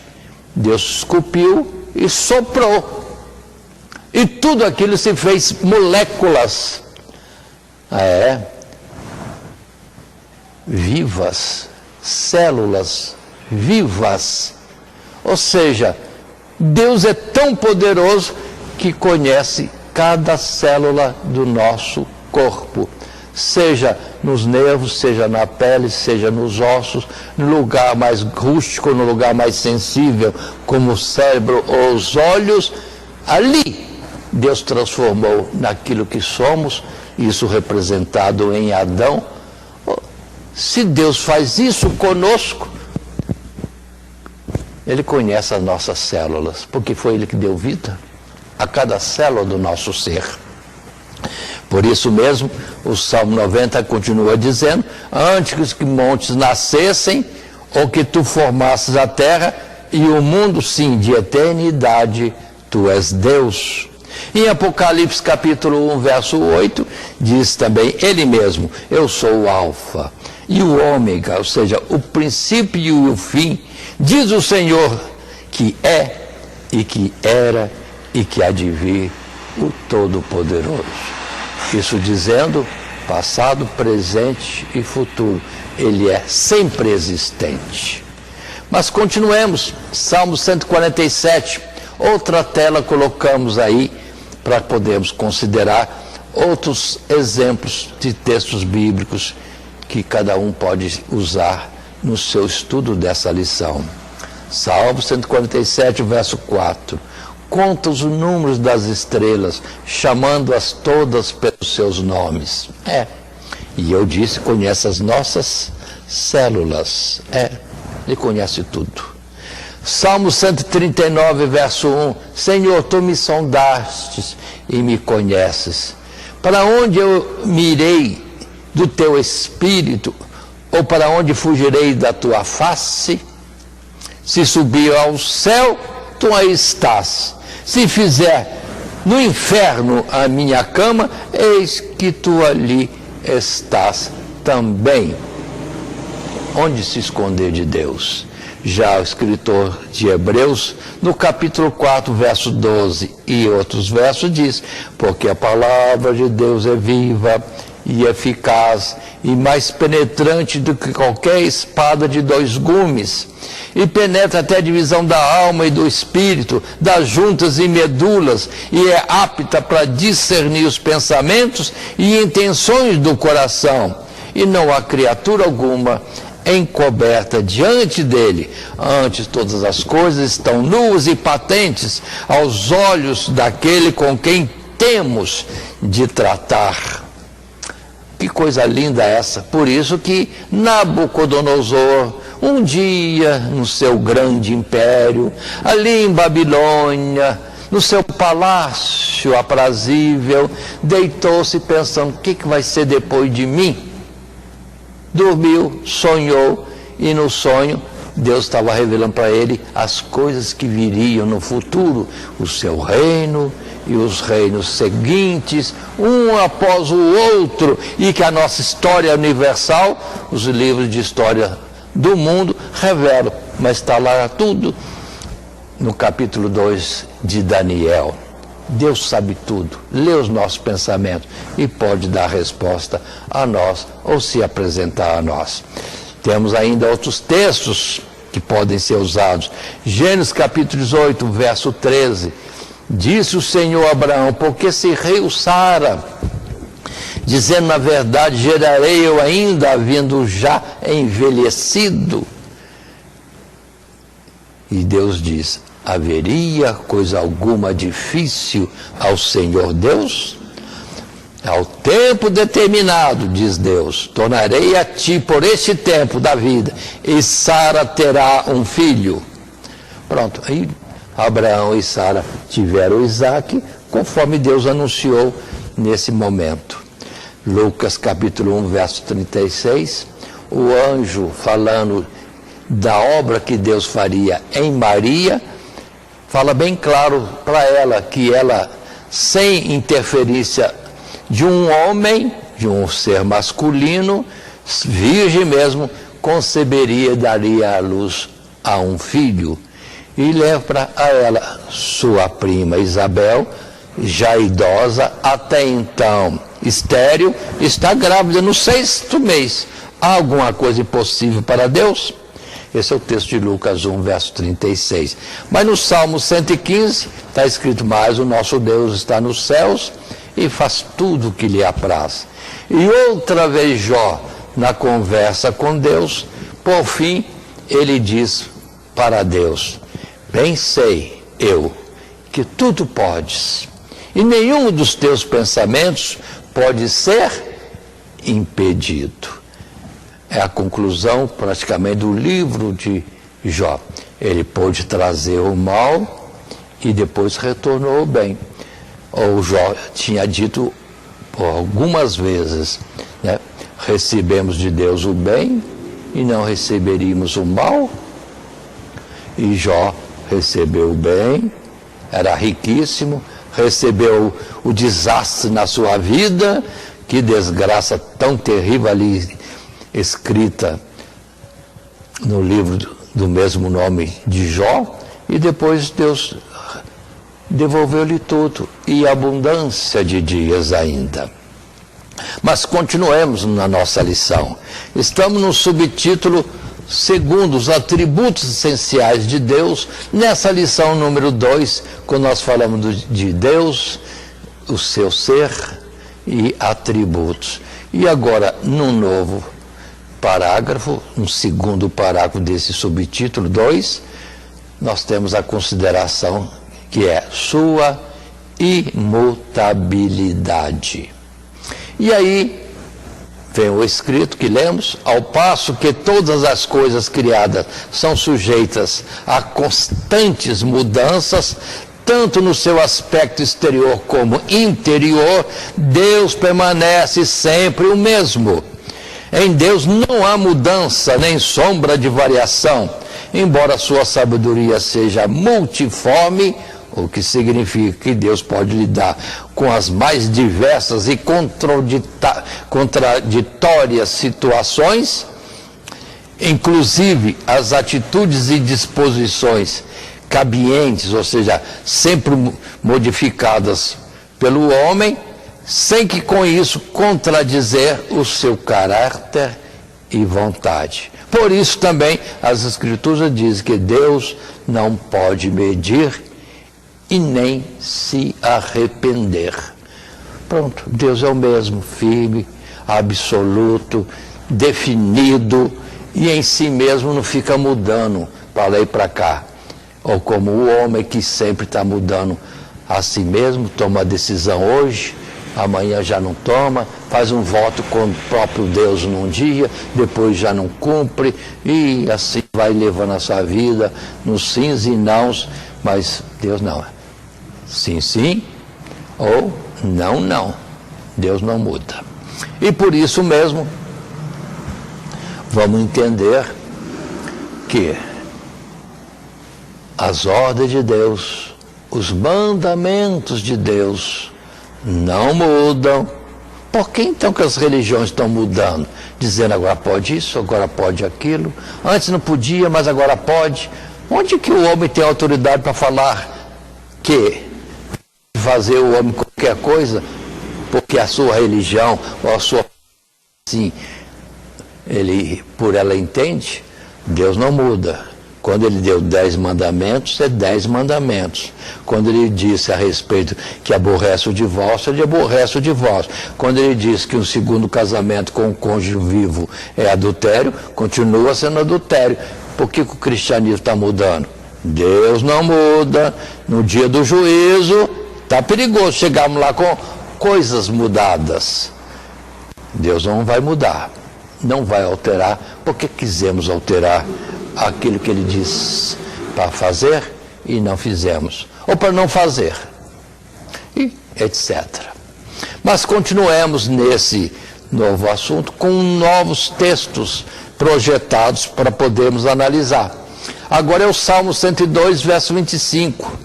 Deus esculpiu e soprou. E tudo aquilo se fez moléculas. Vivas, células vivas. Ou seja, Deus é tão poderoso que conhece cada célula do nosso corpo, seja nos nervos, seja na pele, seja nos ossos, no lugar mais rústico, no lugar mais sensível, como o cérebro ou os olhos. Ali Deus transformou naquilo que somos, isso representado em Adão. Se Deus faz isso conosco, Ele conhece as nossas células, porque foi Ele que deu vida a cada célula do nosso ser. Por isso mesmo, o Salmo 90 continua dizendo: antes que montes nascessem, ou que tu formasses a terra e o mundo, sim, de eternidade, tu és Deus. Em Apocalipse capítulo 1, verso 8, diz também Ele mesmo: eu sou o Alfa e o Ômega, ou seja, o princípio e o fim, diz o Senhor, que é e que era e que há de vir, o Todo-Poderoso. Isso dizendo passado, presente e futuro. Ele é sempre existente. Mas continuemos. Salmo 147. Outra tela colocamos aí para podermos considerar outros exemplos de textos bíblicos que cada um pode usar no seu estudo dessa lição. Salmo 147, verso 4. Conta os números das estrelas, chamando-as todas pelos seus nomes. E eu disse: conhece as nossas células. Ele conhece tudo. Salmo 139, verso 1. Senhor, tu me sondastes e me conheces. Para onde eu me irei do teu espírito? Ou para onde fugirei da tua face? Se subir ao céu, tu aí estás. Se fizer no inferno a minha cama, eis que tu ali estás também. onde se esconder de Deus. Já o escritor de Hebreus, no capítulo 4, verso 12 e outros versos, diz: porque a palavra de Deus é viva e eficaz e mais penetrante do que qualquer espada de 2 gumes, e penetra até a divisão da alma e do espírito, das juntas e medulas, e é apta para discernir os pensamentos e intenções do coração. E não há criatura alguma encoberta diante dele. Antes, todas as coisas estão nuas e patentes aos olhos daquele com quem temos de tratar. Que coisa linda essa! Por isso que Nabucodonosor, um dia, no seu grande império, ali em Babilônia, no seu palácio aprazível, deitou-se pensando: o que vai ser depois de mim? Dormiu, sonhou, e no sonho Deus estava revelando para ele as coisas que viriam no futuro, o seu reino e os reinos seguintes, um após o outro, e que a nossa história universal, os livros de história do mundo revelam, mas está lá tudo no capítulo 2 de Daniel. Deus sabe tudo, lê os nossos pensamentos e pode dar resposta a nós ou se apresentar a nós. Temos ainda outros textos que podem ser usados. Gênesis capítulo 18, verso 13. Disse o Senhor a Abraão: porque se riu Sara, dizendo: na verdade gerarei eu ainda, havendo já envelhecido. E Deus diz: haveria coisa alguma difícil ao Senhor Deus? Ao tempo determinado, diz Deus, tornarei a ti por este tempo da vida, e Sara terá um filho. Pronto, aí Abraão e Sara tiveram Isaque, conforme Deus anunciou nesse momento. Lucas capítulo 1, verso 36, o anjo falando da obra que Deus faria em Maria, fala bem claro para ela que ela, sem interferência de um homem, de um ser masculino, virgem mesmo, conceberia e daria à luz a um filho. E leva a ela sua prima Isabel, já idosa, até então estéril, está grávida no 6º mês. Há alguma coisa impossível para Deus? Esse é o texto de Lucas 1, verso 36. Mas no Salmo 115 está escrito: mas o nosso Deus está nos céus e faz tudo o que lhe apraz. E outra vez Jó, na conversa com Deus, por fim, ele diz para Deus: bem sei eu que tudo podes, e nenhum dos teus pensamentos pode ser impedido. É a conclusão praticamente do livro de Jó. Ele pôde trazer o mal e depois retornou o bem. O Jó tinha dito por algumas vezes, né, recebemos de Deus o bem e não receberíamos o mal. E Jó recebeu o bem, era riquíssimo, recebeu o desastre na sua vida, que desgraça tão terrível ali escrita no livro do mesmo nome de Jó, e depois Deus devolveu-lhe tudo, e abundância de dias ainda. Mas continuemos na nossa lição. Estamos no subtítulo segundo os atributos essenciais de Deus, nessa lição número 2, quando nós falamos de Deus, o seu ser e atributos. E agora, num novo parágrafo, um segundo parágrafo desse subtítulo 2, nós temos a consideração que é sua imutabilidade. E aí vem o escrito que lemos: ao passo que todas as coisas criadas são sujeitas a constantes mudanças, tanto no seu aspecto exterior como interior, Deus permanece sempre o mesmo. Em Deus não há mudança nem sombra de variação, embora sua sabedoria seja multiforme, o que significa que Deus pode lidar com as mais diversas e contraditórias situações. inclusive as atitudes e disposições cabientes, ou seja, sempre modificadas pelo homem, sem que com isso contradizer o seu caráter e vontade. Por isso também as Escrituras dizem que Deus não pode medir e nem se arrepender. Pronto, Deus é o mesmo, firme, absoluto, definido, e em si mesmo não fica mudando para lá e para cá. Ou como o homem que sempre está mudando a si mesmo, toma a decisão hoje, amanhã já não toma, faz um voto com o próprio Deus num dia, depois já não cumpre, e assim vai levando a sua vida nos sims e nãos, mas Deus não. Sim, sim, ou não, não. Deus não muda. E por isso mesmo, vamos entender que as ordens de Deus, os mandamentos de Deus não mudam. Por que então que as religiões estão mudando? Dizendo agora pode isso, agora pode aquilo. Antes não podia, mas agora pode. Onde que o homem tem autoridade para falar que fazer o homem qualquer coisa, porque a sua religião ou a sua... Sim, ele, por ela entende? Deus não muda. Quando ele deu 10 mandamentos, é 10 mandamentos. Quando ele disse a respeito que aborrece o divórcio, ele aborrece o divórcio. Quando ele disse que um segundo casamento com um cônjuge vivo é adultério, continua sendo adultério. Por que o cristianismo está mudando? Deus não muda. No dia do juízo, está perigoso chegarmos lá com coisas mudadas. Deus não vai mudar, não vai alterar, porque quisemos alterar aquilo que ele disse para fazer e não fizemos, ou para não fazer, e etc. Mas continuemos nesse novo assunto com novos textos projetados para podermos analisar. Agora é o Salmo 102, verso 25,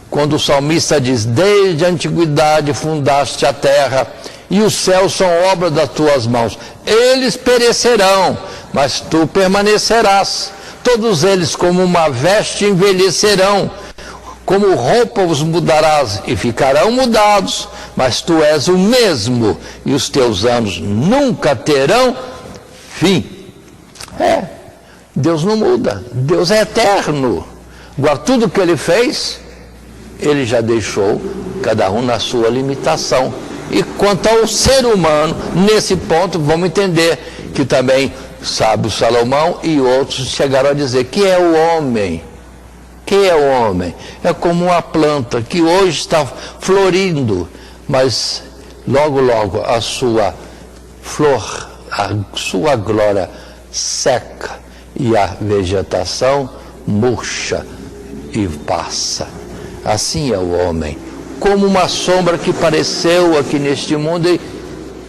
quando o salmista diz: desde a antiguidade fundaste a terra, e os céus são obra das tuas mãos. Eles perecerão, mas tu permanecerás. Todos eles como uma veste envelhecerão, como roupa os mudarás e ficarão mudados, mas tu és o mesmo e os teus anos nunca terão fim. Deus não muda, Deus é eterno. Agora tudo que ele fez, ele já deixou cada um na sua limitação. E quanto ao ser humano, nesse ponto vamos entender que também sábio Salomão e outros chegaram a dizer que é o homem. Que é o homem? É como uma planta que hoje está florindo, mas logo, logo a sua flor, a sua glória seca e a vegetação murcha e passa. Assim é o homem, como uma sombra que apareceu aqui neste mundo e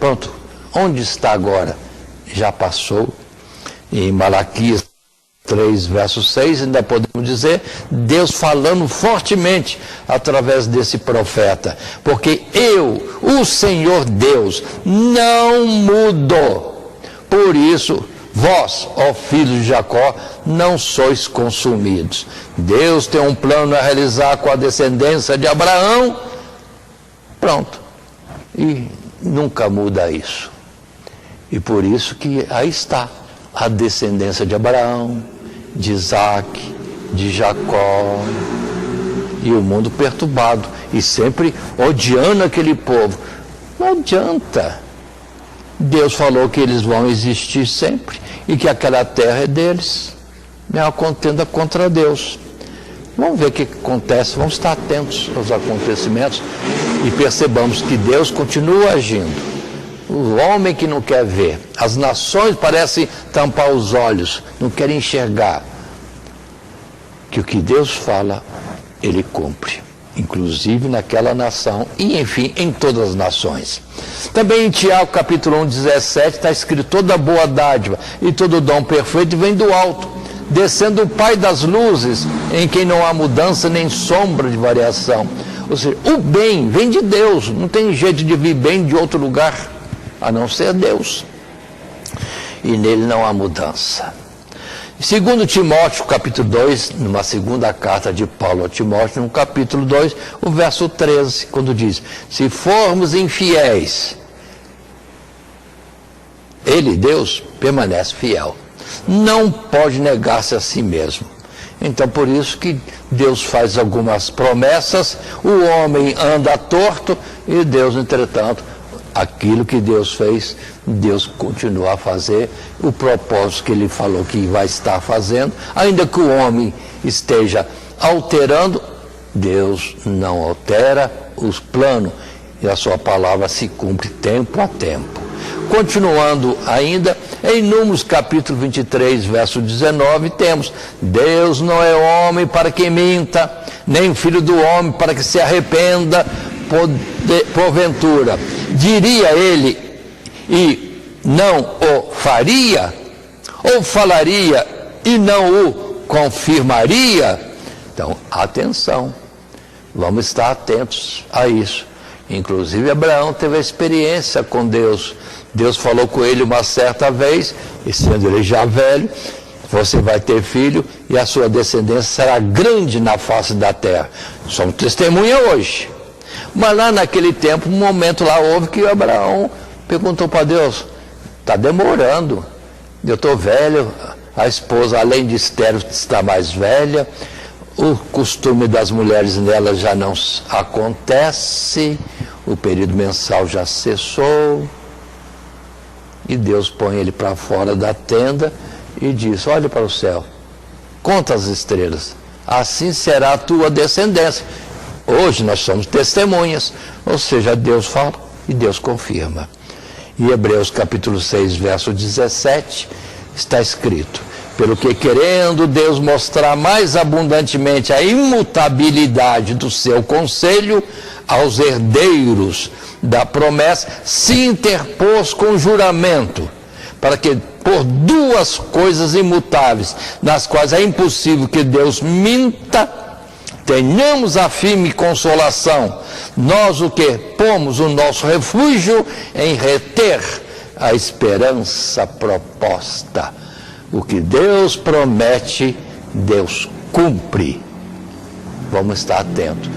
pronto, onde está agora? Já passou. Em Malaquias 3, verso 6, ainda podemos dizer, Deus falando fortemente através desse profeta, porque eu, o Senhor Deus, não mudo. Por isso, vós, ó filhos de Jacó, não sois consumidos. Deus tem um plano a realizar com a descendência de Abraão. Pronto. E nunca muda isso. E por isso que aí está a descendência de Abraão, de Isaac, de Jacó, e o mundo perturbado, e sempre odiando aquele povo. Não adianta. Deus falou que eles vão existir sempre, e que aquela terra é deles. É uma contenda contra Deus. Vamos ver o que acontece, vamos estar atentos aos acontecimentos, e percebamos que Deus continua agindo. O homem que não quer ver, as nações parecem tampar os olhos, não querem enxergar que o que Deus fala, ele cumpre, inclusive naquela nação e, enfim, em todas as nações. Também em Tiago, capítulo 1, 17, está escrito: toda boa dádiva e todo dom perfeito vem do alto, descendo o Pai das luzes, em quem não há mudança nem sombra de variação. Ou seja, o bem vem de Deus, não tem jeito de vir bem de outro lugar, a não ser Deus. E nele não há mudança. Segundo Timóteo, capítulo 2, numa segunda carta de Paulo a Timóteo, no capítulo 2, o verso 13, quando diz: se formos infiéis, Ele, Deus, permanece fiel. Não pode negar-se a si mesmo. Então, por isso que Deus faz algumas promessas, o homem anda torto e Deus, entretanto, aquilo que Deus fez, Deus continua a fazer, o propósito que Ele falou que vai estar fazendo, ainda que o homem esteja alterando, Deus não altera os planos e a sua palavra se cumpre tempo a tempo. Continuando ainda, em Números capítulo 23, verso 19, temos: Deus não é homem para que minta, nem filho do homem para que se arrependa, porventura diria ele e não o faria? Ou falaria e não o confirmaria? Então, atenção, vamos estar atentos a isso. Inclusive, Abraão teve a experiência com Deus. Deus falou com ele uma certa vez, e sendo ele já velho: você vai ter filho e a sua descendência será grande na face da terra. Somos testemunha hoje. Mas lá naquele tempo, um momento lá houve que Abraão perguntou para Deus: está demorando, eu estou velho, a esposa, além de estéril, está mais velha, o costume das mulheres nela já não acontece, o período mensal já cessou. E Deus põe ele para fora da tenda e diz: olha para o céu, conta as estrelas, assim será a tua descendência. Hoje nós somos testemunhas, ou seja, Deus fala e Deus confirma. Em Hebreus capítulo 6, verso 17, está escrito: pelo que, querendo Deus mostrar mais abundantemente a imutabilidade do seu conselho aos herdeiros da promessa, se interpôs com juramento, para que por duas coisas imutáveis, nas quais é impossível que Deus minta, tenhamos a firme consolação, nós o que pomos o nosso refúgio em reter a esperança proposta. O que Deus promete, Deus cumpre. Vamos estar atentos.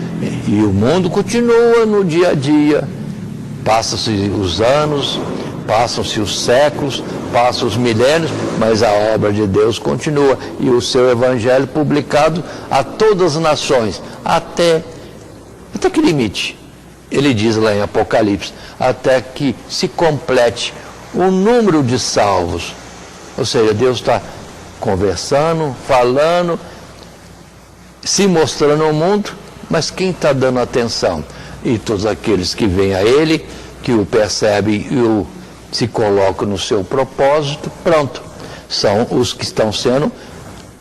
E o mundo continua no dia a dia. Passam-se os anos, passam-se os séculos, passam os milênios, mas a obra de Deus continua. E o seu evangelho publicado a todas as nações. Até que limite? Ele diz lá em Apocalipse: até que se complete o número de salvos. Ou seja, Deus está conversando, falando, se mostrando ao mundo, mas quem está dando atenção? E todos aqueles que vêm a Ele, que o percebem e se colocam no seu propósito, pronto. São os que estão sendo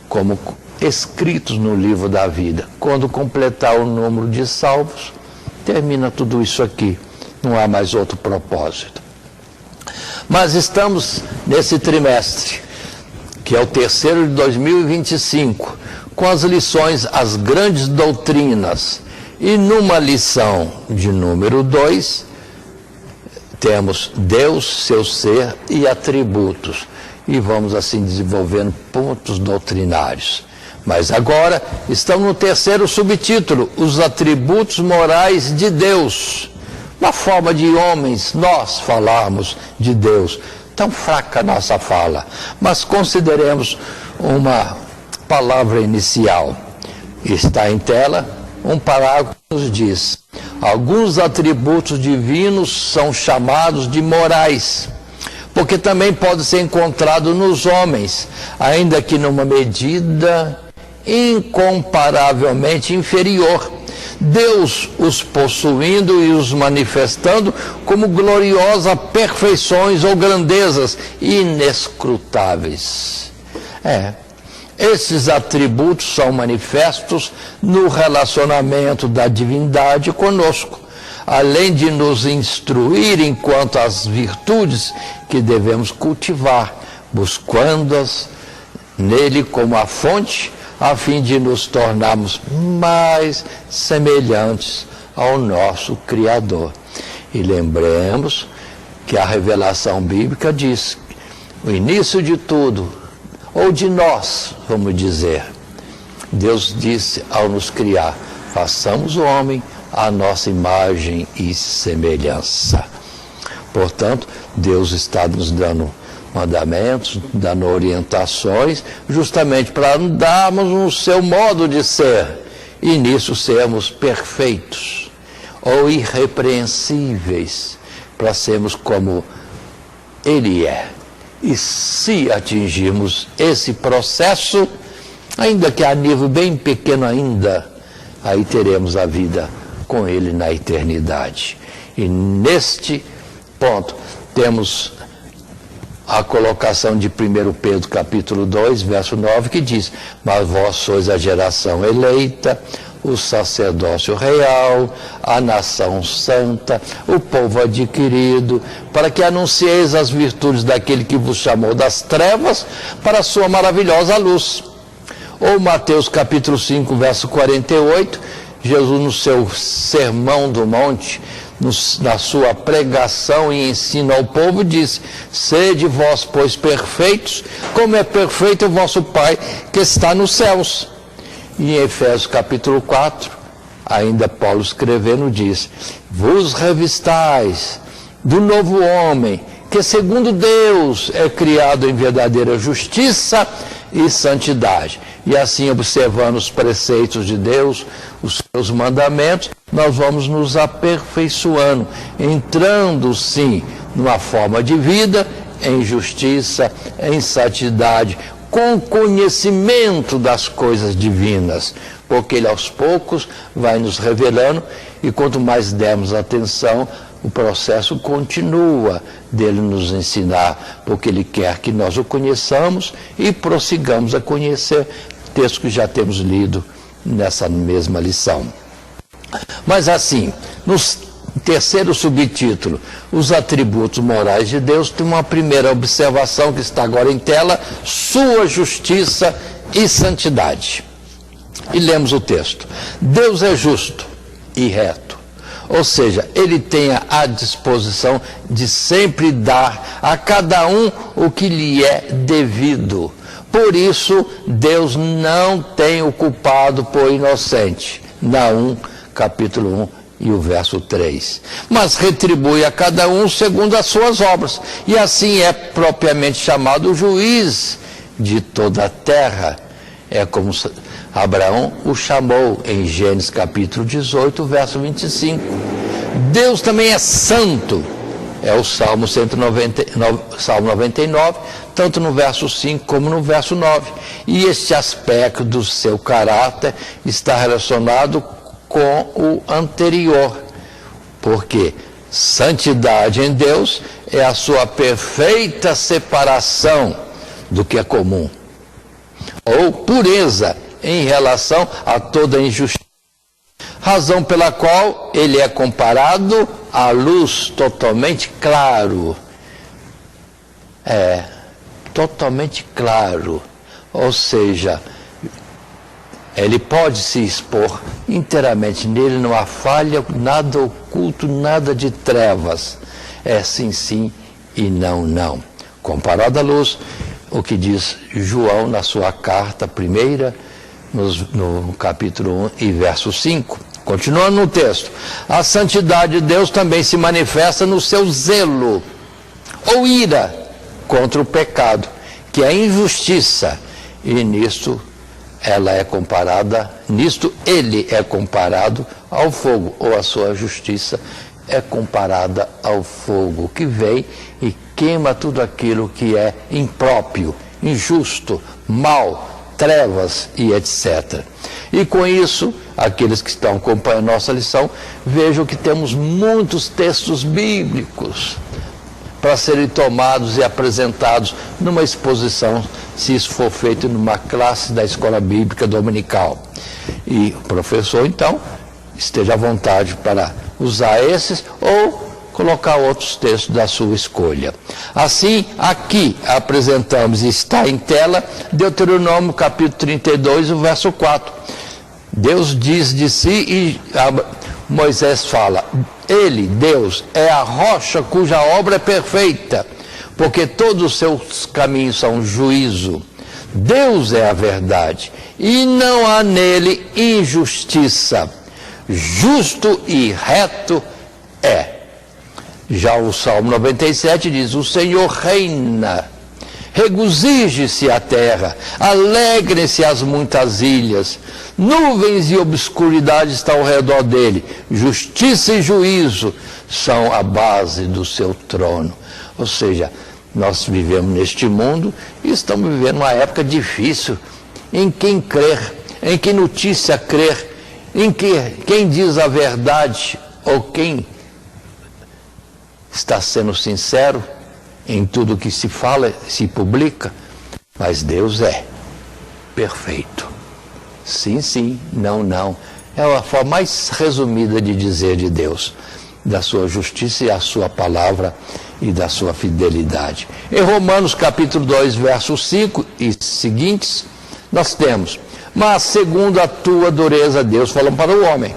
como escritos no livro da vida. Quando completar o número de salvos, termina tudo isso aqui. Não há mais outro propósito. Mas estamos nesse trimestre, que é o terceiro de 2025, com as lições, as grandes doutrinas. E numa lição de número 2, temos Deus, seu ser e atributos. E vamos assim desenvolvendo pontos doutrinários. Mas agora estamos no terceiro subtítulo, os atributos morais de Deus. Uma forma de homens, nós falarmos de Deus. Tão fraca a nossa fala. Mas consideremos uma palavra inicial. Está em tela um parágrafo que nos diz: alguns atributos divinos são chamados de morais, porque também pode ser encontrado nos homens, ainda que numa medida incomparavelmente inferior. Deus os possuindo e os manifestando como gloriosas perfeições ou grandezas inescrutáveis. Esses atributos são manifestos no relacionamento da divindade conosco, além de nos instruir quanto às virtudes que devemos cultivar, buscando-as nele como a fonte, a fim de nos tornarmos mais semelhantes ao nosso Criador. E lembremos que a revelação bíblica diz: o início de tudo, ou de nós, vamos dizer. Deus disse ao nos criar: façamos o homem à nossa imagem e semelhança. Portanto, Deus está nos dando mandamentos, dando orientações, justamente para andarmos no seu modo de ser e nisso sermos perfeitos ou irrepreensíveis, para sermos como Ele é. E se atingirmos esse processo, ainda que a nível bem pequeno ainda, aí teremos a vida com Ele na eternidade. E neste ponto temos a colocação de 1 Pedro capítulo 2, verso 9, que diz: mas vós sois a geração eleita, o sacerdócio real, a nação santa, o povo adquirido, para que anuncieis as virtudes daquele que vos chamou das trevas para a sua maravilhosa luz. Ou Mateus capítulo 5, verso 48, Jesus no seu sermão do monte, na sua pregação e ensino ao povo, diz: sede vós, pois, perfeitos, como é perfeito o vosso Pai que está nos céus. E em Efésios capítulo 4, ainda Paulo escrevendo diz: vos revistais do novo homem, que segundo Deus é criado em verdadeira justiça e santidade. E assim, observando os preceitos de Deus, os seus mandamentos, nós vamos nos aperfeiçoando, entrando sim numa forma de vida em justiça, em santidade, com conhecimento das coisas divinas, porque Ele aos poucos vai nos revelando, e quanto mais dermos atenção, o processo continua dele nos ensinar, porque Ele quer que nós o conheçamos e prossigamos a conhecer textos que já temos lido nessa mesma lição. Mas assim, no terceiro subtítulo, os atributos morais de Deus, tem uma primeira observação que está agora em tela: sua justiça e santidade. E lemos o texto: Deus é justo e reto, ou seja, Ele tem a disposição de sempre dar a cada um o que lhe é devido. Por isso, Deus não tem o culpado por inocente. Naum, capítulo 1 e o verso 3. Mas retribui a cada um segundo as suas obras. E assim é propriamente chamado o juiz de toda a terra. É como Abraão o chamou em Gênesis capítulo 18, verso 25. Deus também é santo. É o Salmo 99, tanto no verso 5 como no verso 9. E este aspecto do seu caráter está relacionado com o anterior, porque santidade em Deus é a sua perfeita separação do que é comum, ou pureza em relação a toda injustiça, razão pela qual Ele é comparado à luz totalmente claro. Totalmente claro, ou seja, Ele pode se expor inteiramente, nele não há falha, nada oculto, nada de trevas, é sim, sim e não, não. Comparado à luz, o que diz João na sua carta primeira, no capítulo 1 e verso 5. Continuando no texto: a santidade de Deus também se manifesta no seu zelo ou ira contra o pecado, que é a injustiça, e nisto ele é comparado ao fogo, ou a sua justiça é comparada ao fogo, que vem e queima tudo aquilo que é impróprio, injusto, mal, trevas e etc. E com isso, aqueles que estão acompanhando nossa lição, vejam que temos muitos textos bíblicos para serem tomados e apresentados numa exposição, se isso for feito numa classe da escola bíblica dominical. E o professor, então, esteja à vontade para usar esses ou colocar outros textos da sua escolha. Assim, aqui apresentamos, e está em tela, Deuteronômio capítulo 32, o verso 4. Deus diz de si e Moisés fala: Ele, Deus, é a rocha cuja obra é perfeita, porque todos os seus caminhos são juízo. Deus é a verdade, e não há nele injustiça. Justo e reto é. Já o Salmo 97 diz: o Senhor reina, regozije-se a terra, alegrem-se as muitas ilhas, nuvens e obscuridade estão ao redor dele, justiça e juízo são a base do seu trono. Ou seja, nós vivemos neste mundo e estamos vivendo uma época difícil, em quem crer, em que notícia crer, em que quem diz a verdade ou quem está sendo sincero em tudo que se fala, se publica. Mas Deus é perfeito. Sim, sim, não, não. É a forma mais resumida de dizer de Deus, da sua justiça e a sua palavra e da sua fidelidade. Em Romanos capítulo 2, versos 5 e seguintes, nós temos: mas segundo a tua dureza, Deus falando para o homem,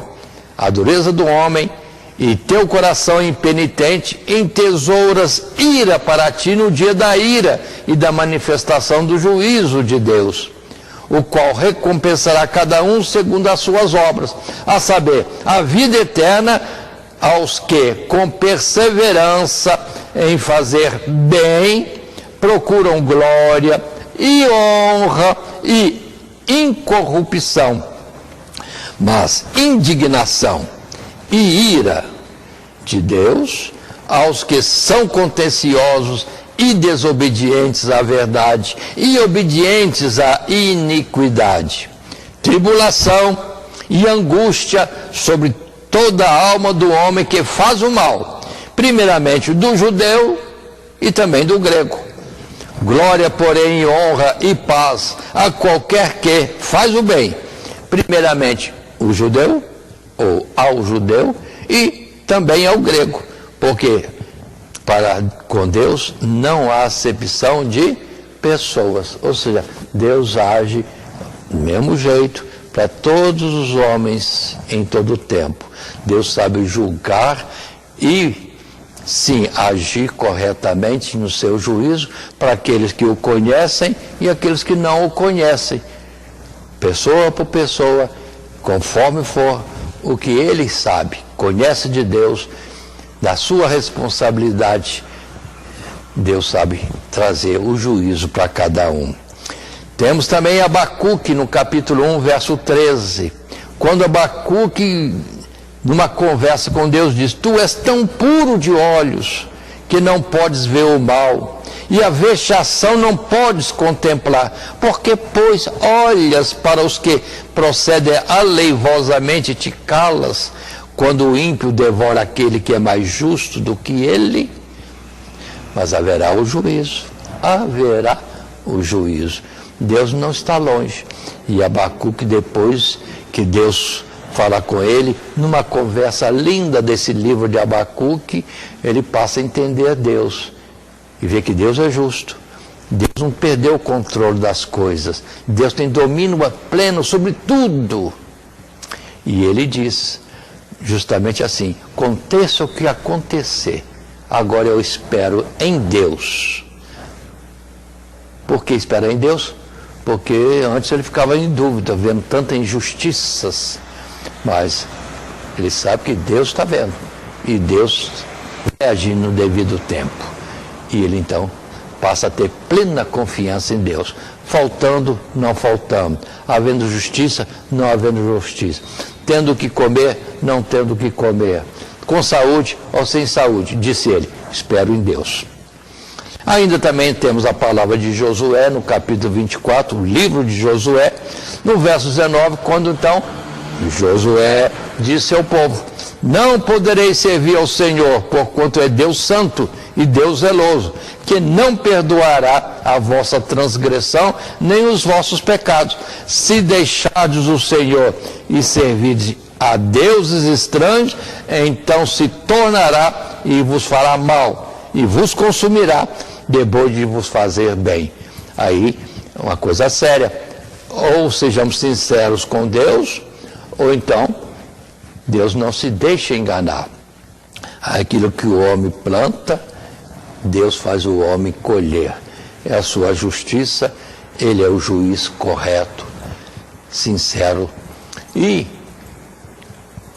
a dureza do homem, e teu coração impenitente, entesouras ira para ti no dia da ira e da manifestação do juízo de Deus, o qual recompensará cada um segundo as suas obras, a saber, a vida eterna aos que, com perseverança em fazer bem, procuram glória e honra e incorrupção, mas indignação e ira de Deus aos que são contenciosos e desobedientes à verdade e obedientes à iniquidade, tribulação e angústia sobre toda a alma do homem que faz o mal, primeiramente do judeu e também do grego. Glória, porém, e honra e paz a qualquer que faz o bem, primeiramente o judeu, ou ao judeu, e também ao grego, porque com Deus não há acepção de pessoas, ou seja, Deus age do mesmo jeito para todos os homens em todo o tempo. Deus sabe julgar e, sim, agir corretamente no seu juízo para aqueles que o conhecem e aqueles que não o conhecem, pessoa por pessoa, conforme for o que ele sabe, conhece de Deus, da sua responsabilidade. Deus sabe trazer o juízo para cada um. Temos também Abacuque no capítulo 1, verso 13, quando Abacuque, numa conversa com Deus, diz: tu és tão puro de olhos que não podes ver o mal, e a vexação não podes contemplar, porque, pois, olhas para os que procedem aleivosamente e te calas, quando o ímpio devora aquele que é mais justo do que ele. Mas haverá o juízo, haverá o juízo. Deus não está longe. E Abacuque, depois que Deus fala com ele, numa conversa linda desse livro de Abacuque, ele passa a entender Deus e vê que Deus é justo. Deus não perdeu o controle das coisas. Deus tem domínio pleno sobre tudo. E ele diz justamente assim: aconteça o que acontecer, agora eu espero em Deus. Por que espera em Deus? Porque antes ele ficava em dúvida, vendo tantas injustiças, mas ele sabe que Deus está vendo, e Deus vai agir no devido tempo, e ele então passa a ter plena confiança em Deus, faltando, não faltando, havendo justiça, não havendo justiça, tendo o que comer, não tendo o que comer, com saúde ou sem saúde, disse ele, espero em Deus. Ainda também temos a palavra de Josué, no capítulo 24, o livro de Josué, no verso 19, quando então Josué disse ao povo: não podereis servir ao Senhor, porquanto é Deus santo e Deus zeloso, que não perdoará a vossa transgressão, nem os vossos pecados. Se deixardes o Senhor e servirdes a deuses estranhos, então se tornará e vos fará mal, e vos consumirá, depois de vos fazer bem. Aí, uma coisa séria, ou sejamos sinceros com Deus, ou então, Deus não se deixa enganar. Aquilo que o homem planta, Deus faz o homem colher. É a sua justiça Ele é o juiz correto, sincero e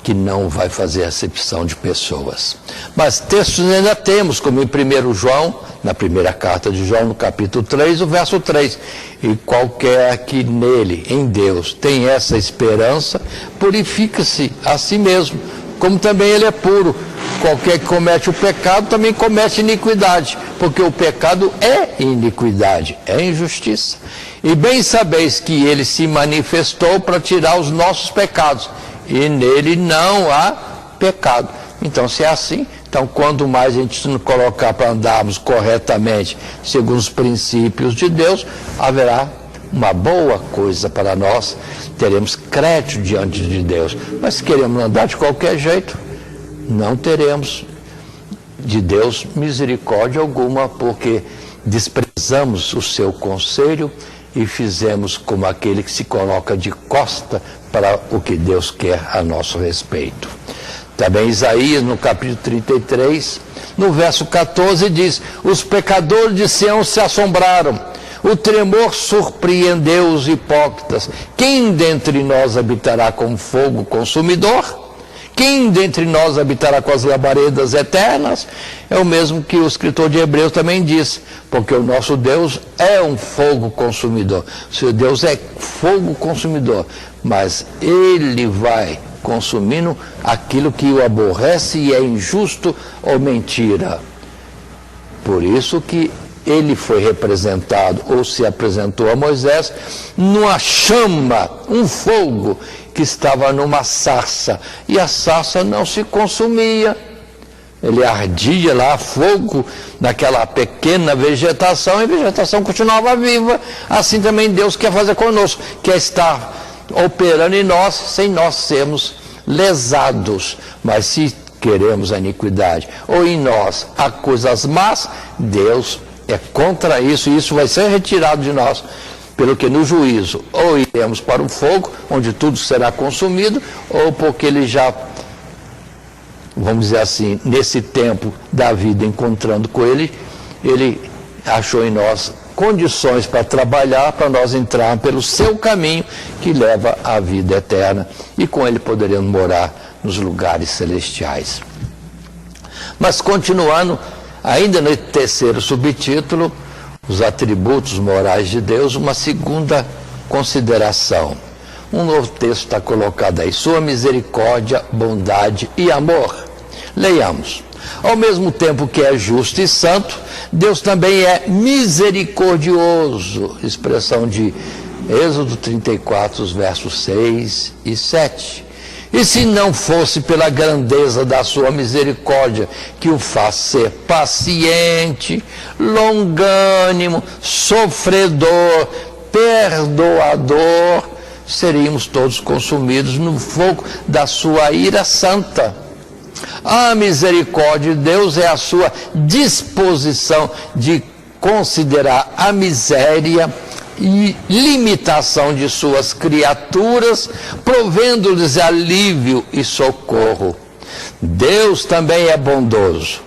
que não vai fazer acepção de pessoas. Mas textos ainda temos, como em 1 João, na primeira carta de João, no capítulo 3, o verso 3. E qualquer que nele, em Deus, tem essa esperança, purifica-se a si mesmo, como também ele é puro. Qualquer que comete o pecado também comete iniquidade, porque o pecado é iniquidade, é injustiça. E bem sabeis que ele se manifestou para tirar os nossos pecados, e nele não há pecado. Então, se é assim, então quanto mais a gente nos colocar para andarmos corretamente, segundo os princípios de Deus, haverá uma boa coisa para nós, teremos crédito diante de Deus. Mas se queremos andar de qualquer jeito, não teremos de Deus misericórdia alguma, porque desprezamos o seu conselho e fizemos como aquele que se coloca de costa para o que Deus quer a nosso respeito. Também Isaías, no capítulo 33, no verso 14, diz: os pecadores de Sião se assombraram, o tremor surpreendeu os hipócritas. Quem dentre nós habitará com fogo consumidor? Quem dentre nós habitará com as labaredas eternas? É o mesmo que o escritor de Hebreus também diz, porque o nosso Deus é um fogo consumidor. O seu Deus é fogo consumidor, mas ele vai consumindo aquilo que o aborrece e é injusto ou mentira. Por isso que ele foi representado, ou se apresentou a Moisés, numa chama, um fogo que estava numa sarça, e a sarça não se consumia. Ele ardia lá, fogo, naquela pequena vegetação, e a vegetação continuava viva. Assim também Deus quer fazer conosco, quer estar operando em nós, sem nós sermos lesados. Mas se queremos a iniquidade, ou em nós há coisas más, Deus é contra isso, e isso vai ser retirado de nós, pelo que no juízo, ou iremos para o fogo, onde tudo será consumido, ou porque ele já, vamos dizer assim, nesse tempo da vida, encontrando com ele, ele achou em nós condições para trabalhar, para nós entrarmos pelo seu caminho, que leva à vida eterna, e com ele poderemos morar nos lugares celestiais. Mas continuando, ainda no terceiro subtítulo, os atributos morais de Deus, uma segunda consideração. Um novo texto está colocado aí: sua misericórdia, bondade e amor. Leiamos. Ao mesmo tempo que é justo e santo, Deus também é misericordioso. Expressão de Êxodo 34, os versos 6 e 7. E se não fosse pela grandeza da sua misericórdia, que o faz ser paciente, longânimo, sofredor, perdoador, seríamos todos consumidos no fogo da sua ira santa. A misericórdia de Deus é a sua disposição de considerar a miséria e limitação de suas criaturas, provendo-lhes alívio e socorro. Deus também é bondoso,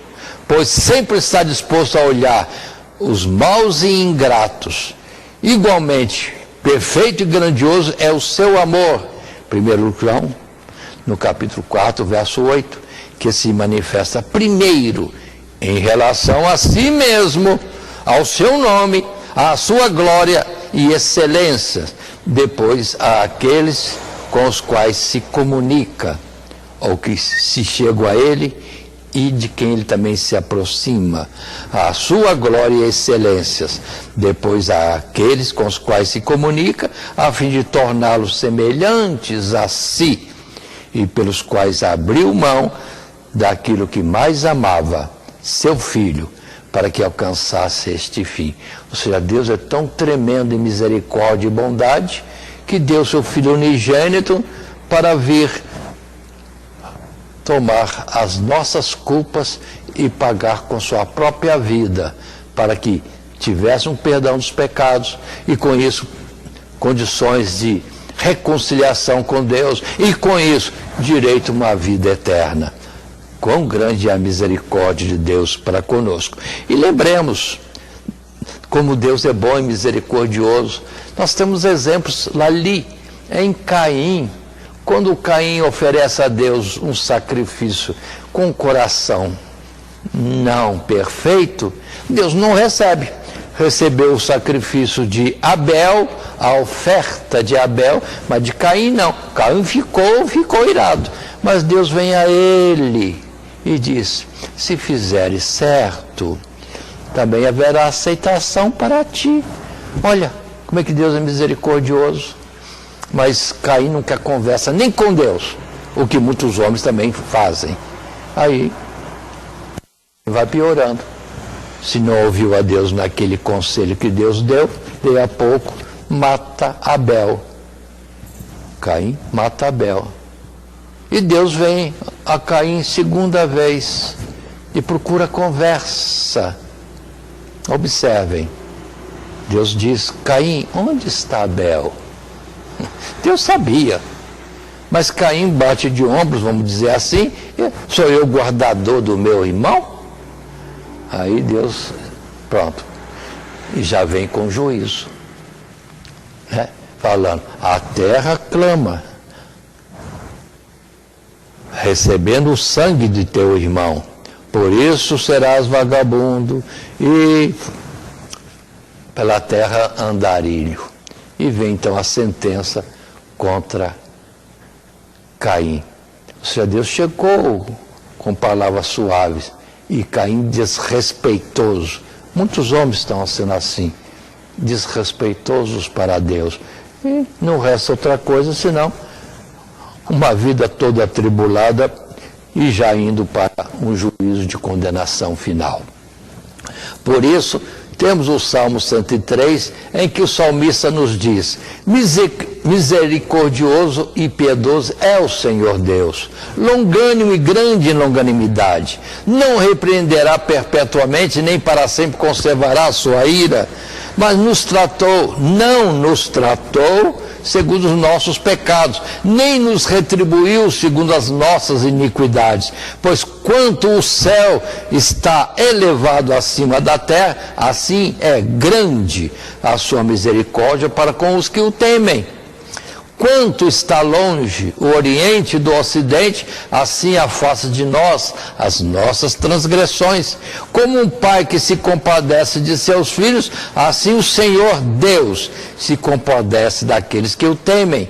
pois sempre está disposto a olhar os maus e ingratos. Igualmente, perfeito e grandioso é o seu amor. 1 João, no capítulo 4, verso 8, que se manifesta primeiro em relação a si mesmo, ao seu nome, à sua glória e excelência, depois àqueles com os quais se comunica, ou que se chegam a ele e de quem ele também se aproxima, a sua glória e excelências, depois àqueles com os quais se comunica, a fim de torná-los semelhantes a si, e pelos quais abriu mão daquilo que mais amava, seu Filho, para que alcançasse este fim. Ou seja, Deus é tão tremendo em misericórdia e bondade, que deu seu Filho unigênito para vir tomar as nossas culpas e pagar com sua própria vida, para que tivesse um perdão dos pecados e com isso condições de reconciliação com Deus e com isso direito a uma vida eterna. Quão grande é a misericórdia de Deus para conosco. E lembremos, como Deus é bom e misericordioso. Nós temos exemplos ali, em Caim, quando Caim oferece a Deus um sacrifício com o coração não perfeito, Deus não recebe. Recebeu o sacrifício de Abel, a oferta de Abel, mas de Caim não. Caim ficou irado. Mas Deus vem a ele e diz: se fizeres certo, também haverá aceitação para ti. Olha, como é que Deus é misericordioso. Mas Caim não quer conversa nem com Deus, o que muitos homens também fazem. Aí vai piorando. Se não ouviu a Deus naquele conselho que Deus deu, daí a pouco mata Abel. Caim mata Abel. E Deus vem a Caim segunda vez e procura conversa. Observem. Deus diz: Caim, onde está Abel? Deus sabia. Mas Caim bate de ombros, vamos dizer assim: sou eu guardador do meu irmão? Aí Deus, pronto, e já vem com juízo, né? Falando: a terra clama, recebendo o sangue de teu irmão, por isso serás vagabundo e pela terra andarilho. E vem então a sentença contra Caim. Ou seja, Deus chegou com palavras suaves, e Caim desrespeitoso. Muitos homens estão sendo assim, desrespeitosos para Deus. E não resta outra coisa senão uma vida toda atribulada e já indo para um juízo de condenação final. Por isso, temos o Salmo 103, em que o salmista nos diz: misericordioso e piedoso é o Senhor Deus, longânimo e grande em longanimidade, não repreenderá perpetuamente, nem para sempre conservará a sua ira, mas não nos tratou segundo os nossos pecados, nem nos retribuiu segundo as nossas iniquidades. Pois quanto o céu está elevado acima da terra, assim é grande a sua misericórdia para com os que o temem. Quanto está longe o Oriente do Ocidente, assim afasta de nós as nossas transgressões. Como um pai que se compadece de seus filhos, assim o Senhor Deus se compadece daqueles que o temem.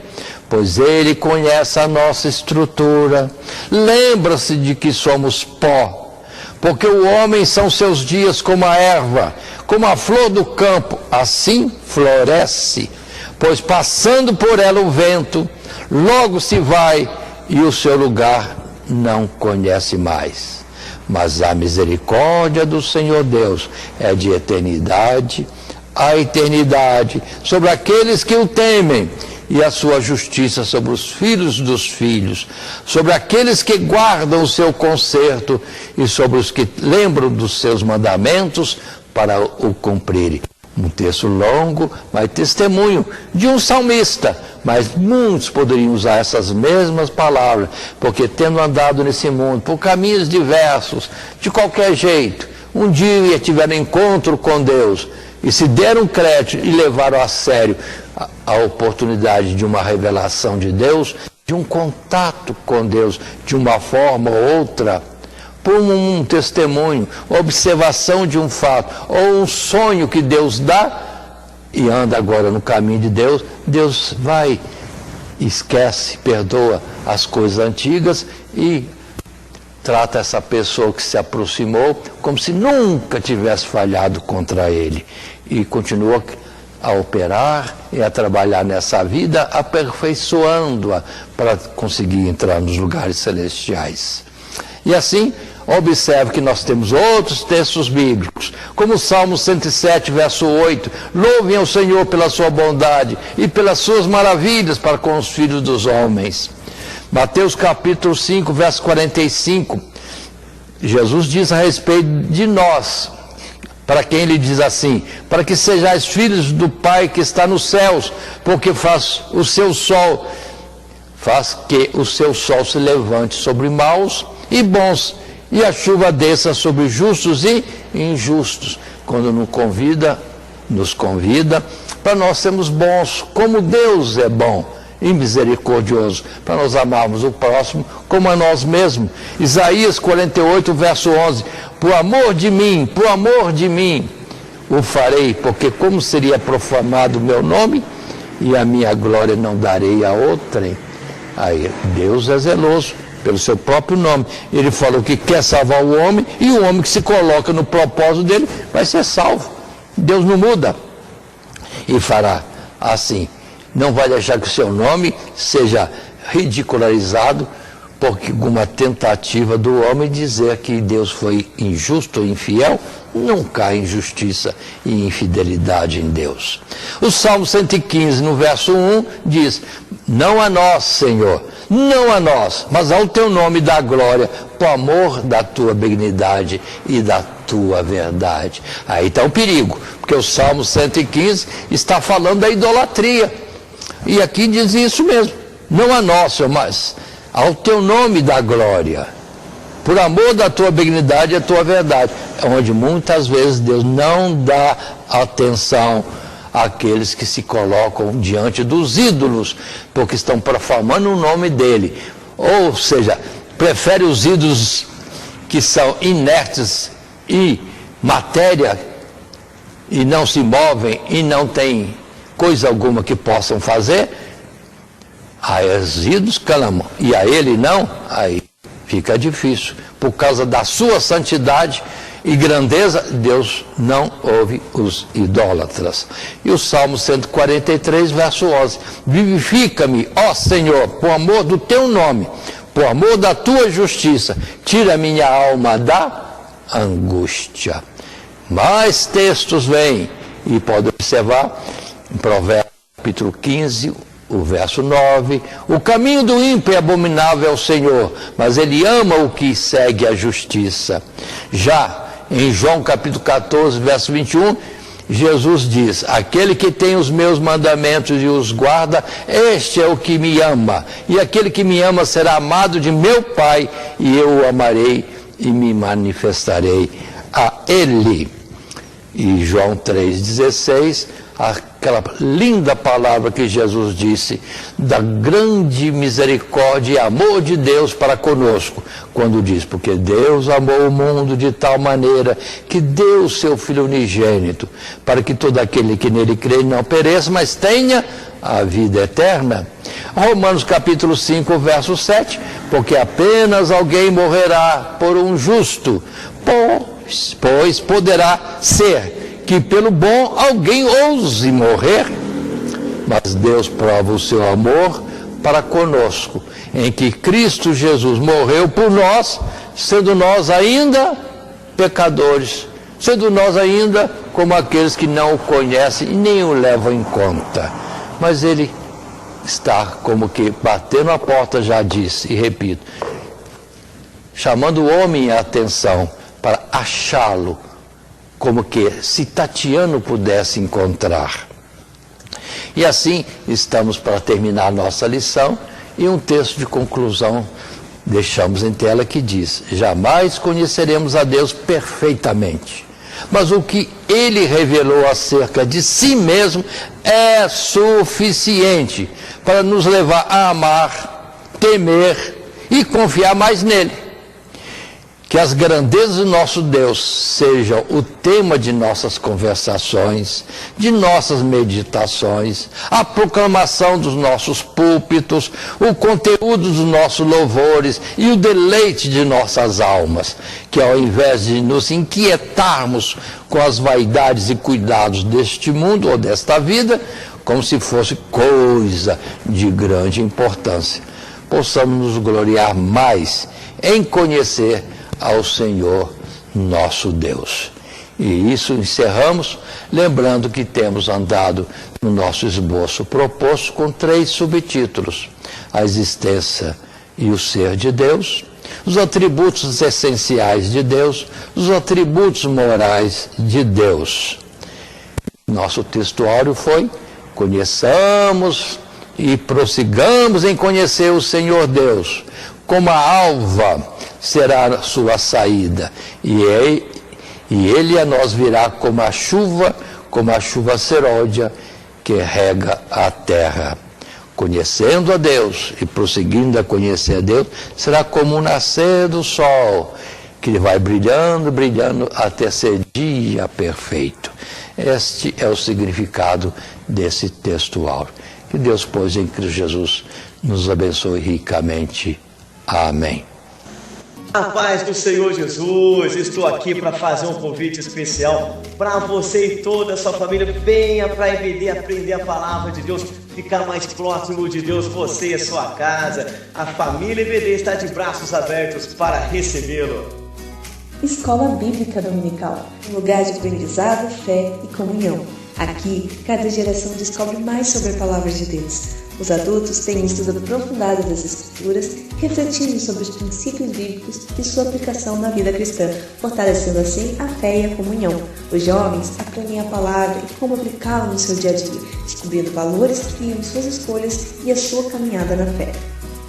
Pois Ele conhece a nossa estrutura, lembra-se de que somos pó. Porque o homem são seus dias como a erva, como a flor do campo, assim floresce. Pois passando por ela o vento, logo se vai e o seu lugar não conhece mais. Mas a misericórdia do Senhor Deus é de eternidade a eternidade sobre aqueles que o temem, e a sua justiça sobre os filhos dos filhos, sobre aqueles que guardam o seu conserto e sobre os que lembram dos seus mandamentos para o cumprirem. Um texto longo, mas testemunho de um salmista, mas muitos poderiam usar essas mesmas palavras, porque tendo andado nesse mundo por caminhos diversos, de qualquer jeito, um dia tiveram encontro com Deus e se deram crédito e levaram a sério a oportunidade de uma revelação de Deus, de um contato com Deus de uma forma ou outra, por um testemunho, observação de um fato, ou um sonho que Deus dá, e anda agora no caminho de Deus, Deus vai, esquece, perdoa as coisas antigas e trata essa pessoa que se aproximou como se nunca tivesse falhado contra ele, e continua a operar e a trabalhar nessa vida, aperfeiçoando-a para conseguir entrar nos lugares celestiais. E assim, observe que nós temos outros textos bíblicos, como o Salmo 107, verso 8, louvem ao Senhor pela sua bondade e pelas suas maravilhas para com os filhos dos homens. Mateus capítulo 5, verso 45, Jesus diz a respeito de nós, para quem ele diz assim: para que sejais filhos do Pai que está nos céus, porque faz que o seu sol se levante sobre maus e bons, e a chuva desça sobre justos e injustos. Quando não convida nos convida para nós sermos bons, como Deus é bom e misericordioso, para nós amarmos o próximo como a nós mesmos. Isaías 48, verso 11, por amor de mim, o farei, porque como seria profanado o meu nome, e a minha glória não darei a outrem. Aí, Deus é zeloso pelo seu próprio nome. Ele falou que quer salvar o homem, e o homem que se coloca no propósito dele vai ser salvo. Deus não muda e fará assim. Não vai deixar que o seu nome seja ridicularizado por alguma tentativa do homem dizer que Deus foi injusto ou infiel. Nunca há injustiça e infidelidade em Deus. O Salmo 115, no verso 1, diz: não a nós, Senhor, não a nós, mas ao teu nome dá glória, por amor da tua benignidade e da tua verdade. Aí está o perigo, porque o Salmo 115 está falando da idolatria. E aqui diz isso mesmo, não a nós, Senhor, mas ao teu nome dá glória, por amor da tua benignidade e a tua verdade. É onde muitas vezes Deus não dá atenção àqueles que se colocam diante dos ídolos, porque estão profanando o nome dele. Ou seja, prefere os ídolos que são inertes e matéria, e não se movem, e não tem coisa alguma que possam fazer. A esses ídolos clamam, e a ele não, aí fica difícil. Por causa da sua santidade e grandeza, Deus não ouve os idólatras. E o Salmo 143, verso 11, vivifica-me, ó Senhor, por amor do teu nome, por amor da tua justiça, tira minha alma da angústia. Mais textos vêm, e pode observar, em Provérbios capítulo 15, o verso 9, o caminho do ímpio é abominável ao Senhor, mas ele ama o que segue a justiça. Já em João capítulo 14, verso 21, Jesus diz: aquele que tem os meus mandamentos e os guarda, este é o que me ama, e aquele que me ama será amado de meu Pai, e eu o amarei e me manifestarei a ele. E João 3,16, aquela linda palavra que Jesus disse, da grande misericórdia e amor de Deus para conosco, quando diz: porque Deus amou o mundo de tal maneira que deu o seu Filho unigênito, para que todo aquele que nele crê não pereça, mas tenha a vida eterna. Romanos capítulo 5, verso 7, porque apenas alguém morrerá por um justo, pois poderá ser que pelo bom alguém ouse morrer, mas Deus prova o seu amor para conosco, em que Cristo Jesus morreu por nós, sendo nós ainda pecadores, sendo nós ainda como aqueles que não o conhecem e nem o levam em conta. Mas ele está como que batendo a porta, já disse, e repito, chamando o homem a atenção para achá-lo, como que se Tatiano pudesse encontrar. E assim estamos para terminar a nossa lição, e um texto de conclusão deixamos em tela que diz: jamais conheceremos a Deus perfeitamente, mas o que ele revelou acerca de si mesmo é suficiente para nos levar a amar, temer e confiar mais nele. Que as grandezas do nosso Deus sejam o tema de nossas conversações, de nossas meditações, a proclamação dos nossos púlpitos, o conteúdo dos nossos louvores e o deleite de nossas almas. Que ao invés de nos inquietarmos com as vaidades e cuidados deste mundo ou desta vida, como se fosse coisa de grande importância, possamos nos gloriar mais em conhecer ao Senhor nosso Deus. E isso encerramos, lembrando que temos andado no nosso esboço proposto com 3 subtítulos: a existência e o ser de Deus, os atributos essenciais de Deus, os atributos morais de Deus. Nosso textuário foi: conheçamos e prossigamos em conhecer o Senhor Deus, como a alva será a sua saída, e ele a nós virá como a chuva, como a chuva serôdia que rega a terra. Conhecendo a Deus e prosseguindo a conhecer a Deus, será como o nascer do sol, que vai brilhando, brilhando até ser dia perfeito. Este é o significado desse texto áureo. Que Deus, pois, em Cristo Jesus, nos abençoe ricamente. Amém. A paz do Senhor Jesus, estou aqui para fazer um convite especial para você e toda a sua família. Venha para a EBD aprender a palavra de Deus, ficar mais próximo de Deus, você e a sua casa. A família EBD está de braços abertos para recebê-lo. Escola Bíblica Dominical, um lugar de aprendizado, fé e comunhão. Aqui, cada geração descobre mais sobre a palavra de Deus. Os adultos têm um estudo aprofundado das Escrituras, refletindo sobre os princípios bíblicos e sua aplicação na vida cristã, fortalecendo assim a fé e a comunhão. Os jovens aprendem a palavra e como aplicá-la no seu dia a dia, descobrindo valores que guiam suas escolhas e a sua caminhada na fé.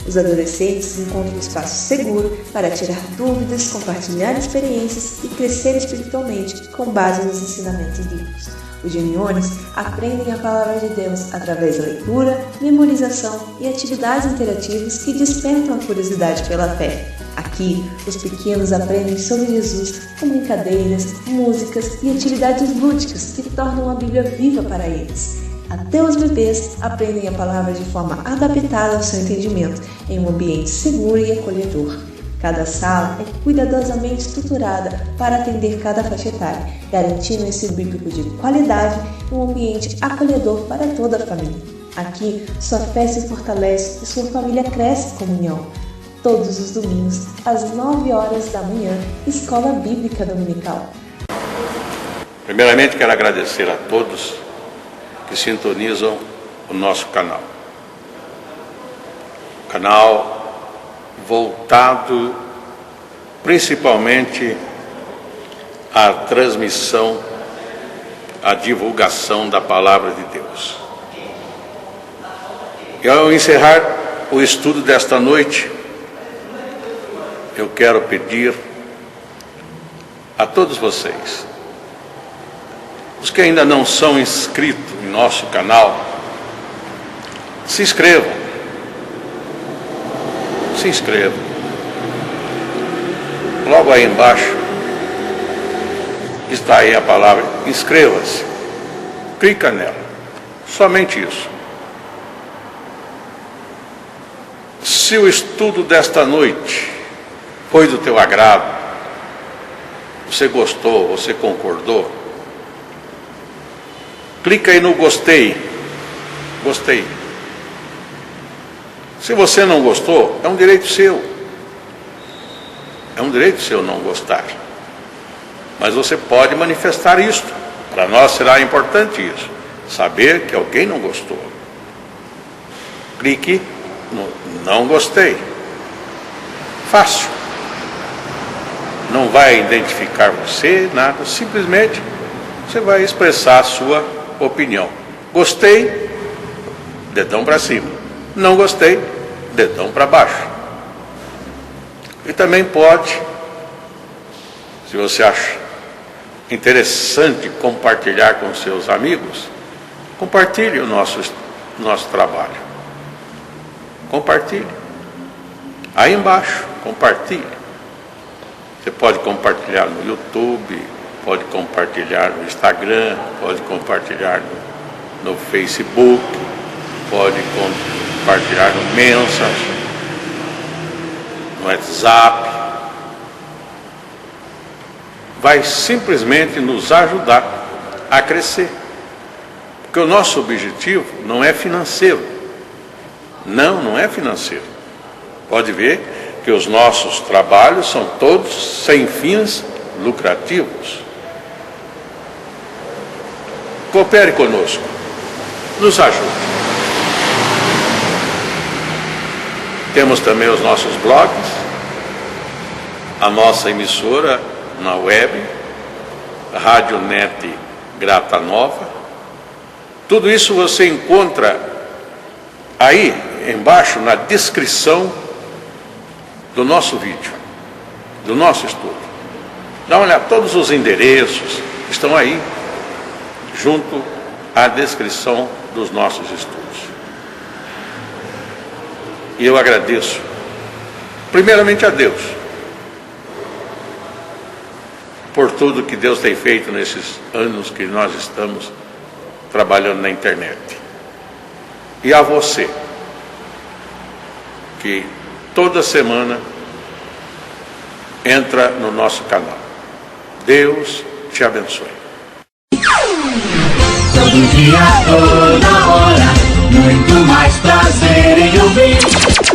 Os adolescentes encontram um espaço seguro para tirar dúvidas, compartilhar experiências e crescer espiritualmente com base nos ensinamentos bíblicos. Os juniores aprendem a palavra de Deus através da leitura, memorização e atividades interativas que despertam a curiosidade pela fé. Aqui, os pequenos aprendem sobre Jesus com brincadeiras, músicas e atividades lúdicas que tornam a Bíblia viva para eles. Até os bebês aprendem a palavra de forma adaptada ao seu entendimento, em um ambiente seguro e acolhedor. Cada sala é cuidadosamente estruturada para atender cada faixa etária, garantindo um ensino bíblico de qualidade e um ambiente acolhedor para toda a família. Aqui, sua fé se fortalece e sua família cresce em comunhão. Todos os domingos, às 9 horas da manhã, Escola Bíblica Dominical. Primeiramente, quero agradecer a todos que sintonizam o nosso canal. Canal voltado principalmente à transmissão, à divulgação da Palavra de Deus. E ao encerrar o estudo desta noite, eu quero pedir a todos vocês, os que ainda não são inscritos em nosso canal, se inscrevam. Se inscrevam. Logo aí embaixo está aí a palavra inscreva-se. Clica nela. Somente isso. Se o estudo desta noite foi do teu agrado, você gostou, você concordou, clica aí no gostei. Gostei. Se você não gostou, é um direito seu. É um direito seu não gostar. Mas você pode manifestar isto. Para nós será importante isso. Saber que alguém não gostou. Clique no não gostei. Fácil. Não vai identificar você, nada. Simplesmente você vai expressar a sua opinião. Gostei, dedão para cima. Não gostei, dedão para baixo. E também pode, se você acha interessante compartilhar com seus amigos, compartilhe o nosso trabalho. Compartilhe. Aí embaixo, compartilhe. Você pode compartilhar no YouTube, pode compartilhar no Instagram, pode compartilhar no Facebook, pode compartilhar no Messenger, no WhatsApp. Vai simplesmente nos ajudar a crescer. Porque o nosso objetivo não é financeiro. Não é financeiro. Pode ver que os nossos trabalhos são todos sem fins lucrativos. Coopere conosco. Nos ajude. Temos também os nossos blogs, a nossa emissora na web, Rádio Net Grata Nova. Tudo isso você encontra aí embaixo na descrição do nosso vídeo, do nosso estudo. Dá uma olhada, todos os endereços estão aí, junto à descrição dos nossos estudos. E eu agradeço, primeiramente a Deus, por tudo que Deus tem feito nesses anos que nós estamos trabalhando na internet. E a você, que toda semana entra no nosso canal. Deus te abençoe. Todo dia, toda hora, muito mais prazer em ouvir.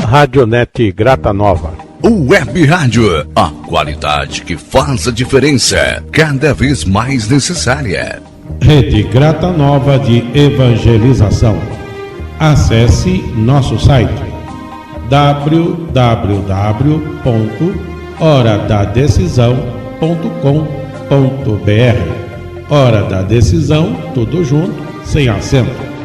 Radionet Grata Nova. Web Rádio, a qualidade que faz a diferença, cada vez mais necessária. Rede Grata Nova de Evangelização. Acesse nosso site www.horadadecisão.com.br. Hora da Decisão, tudo junto, sem acento.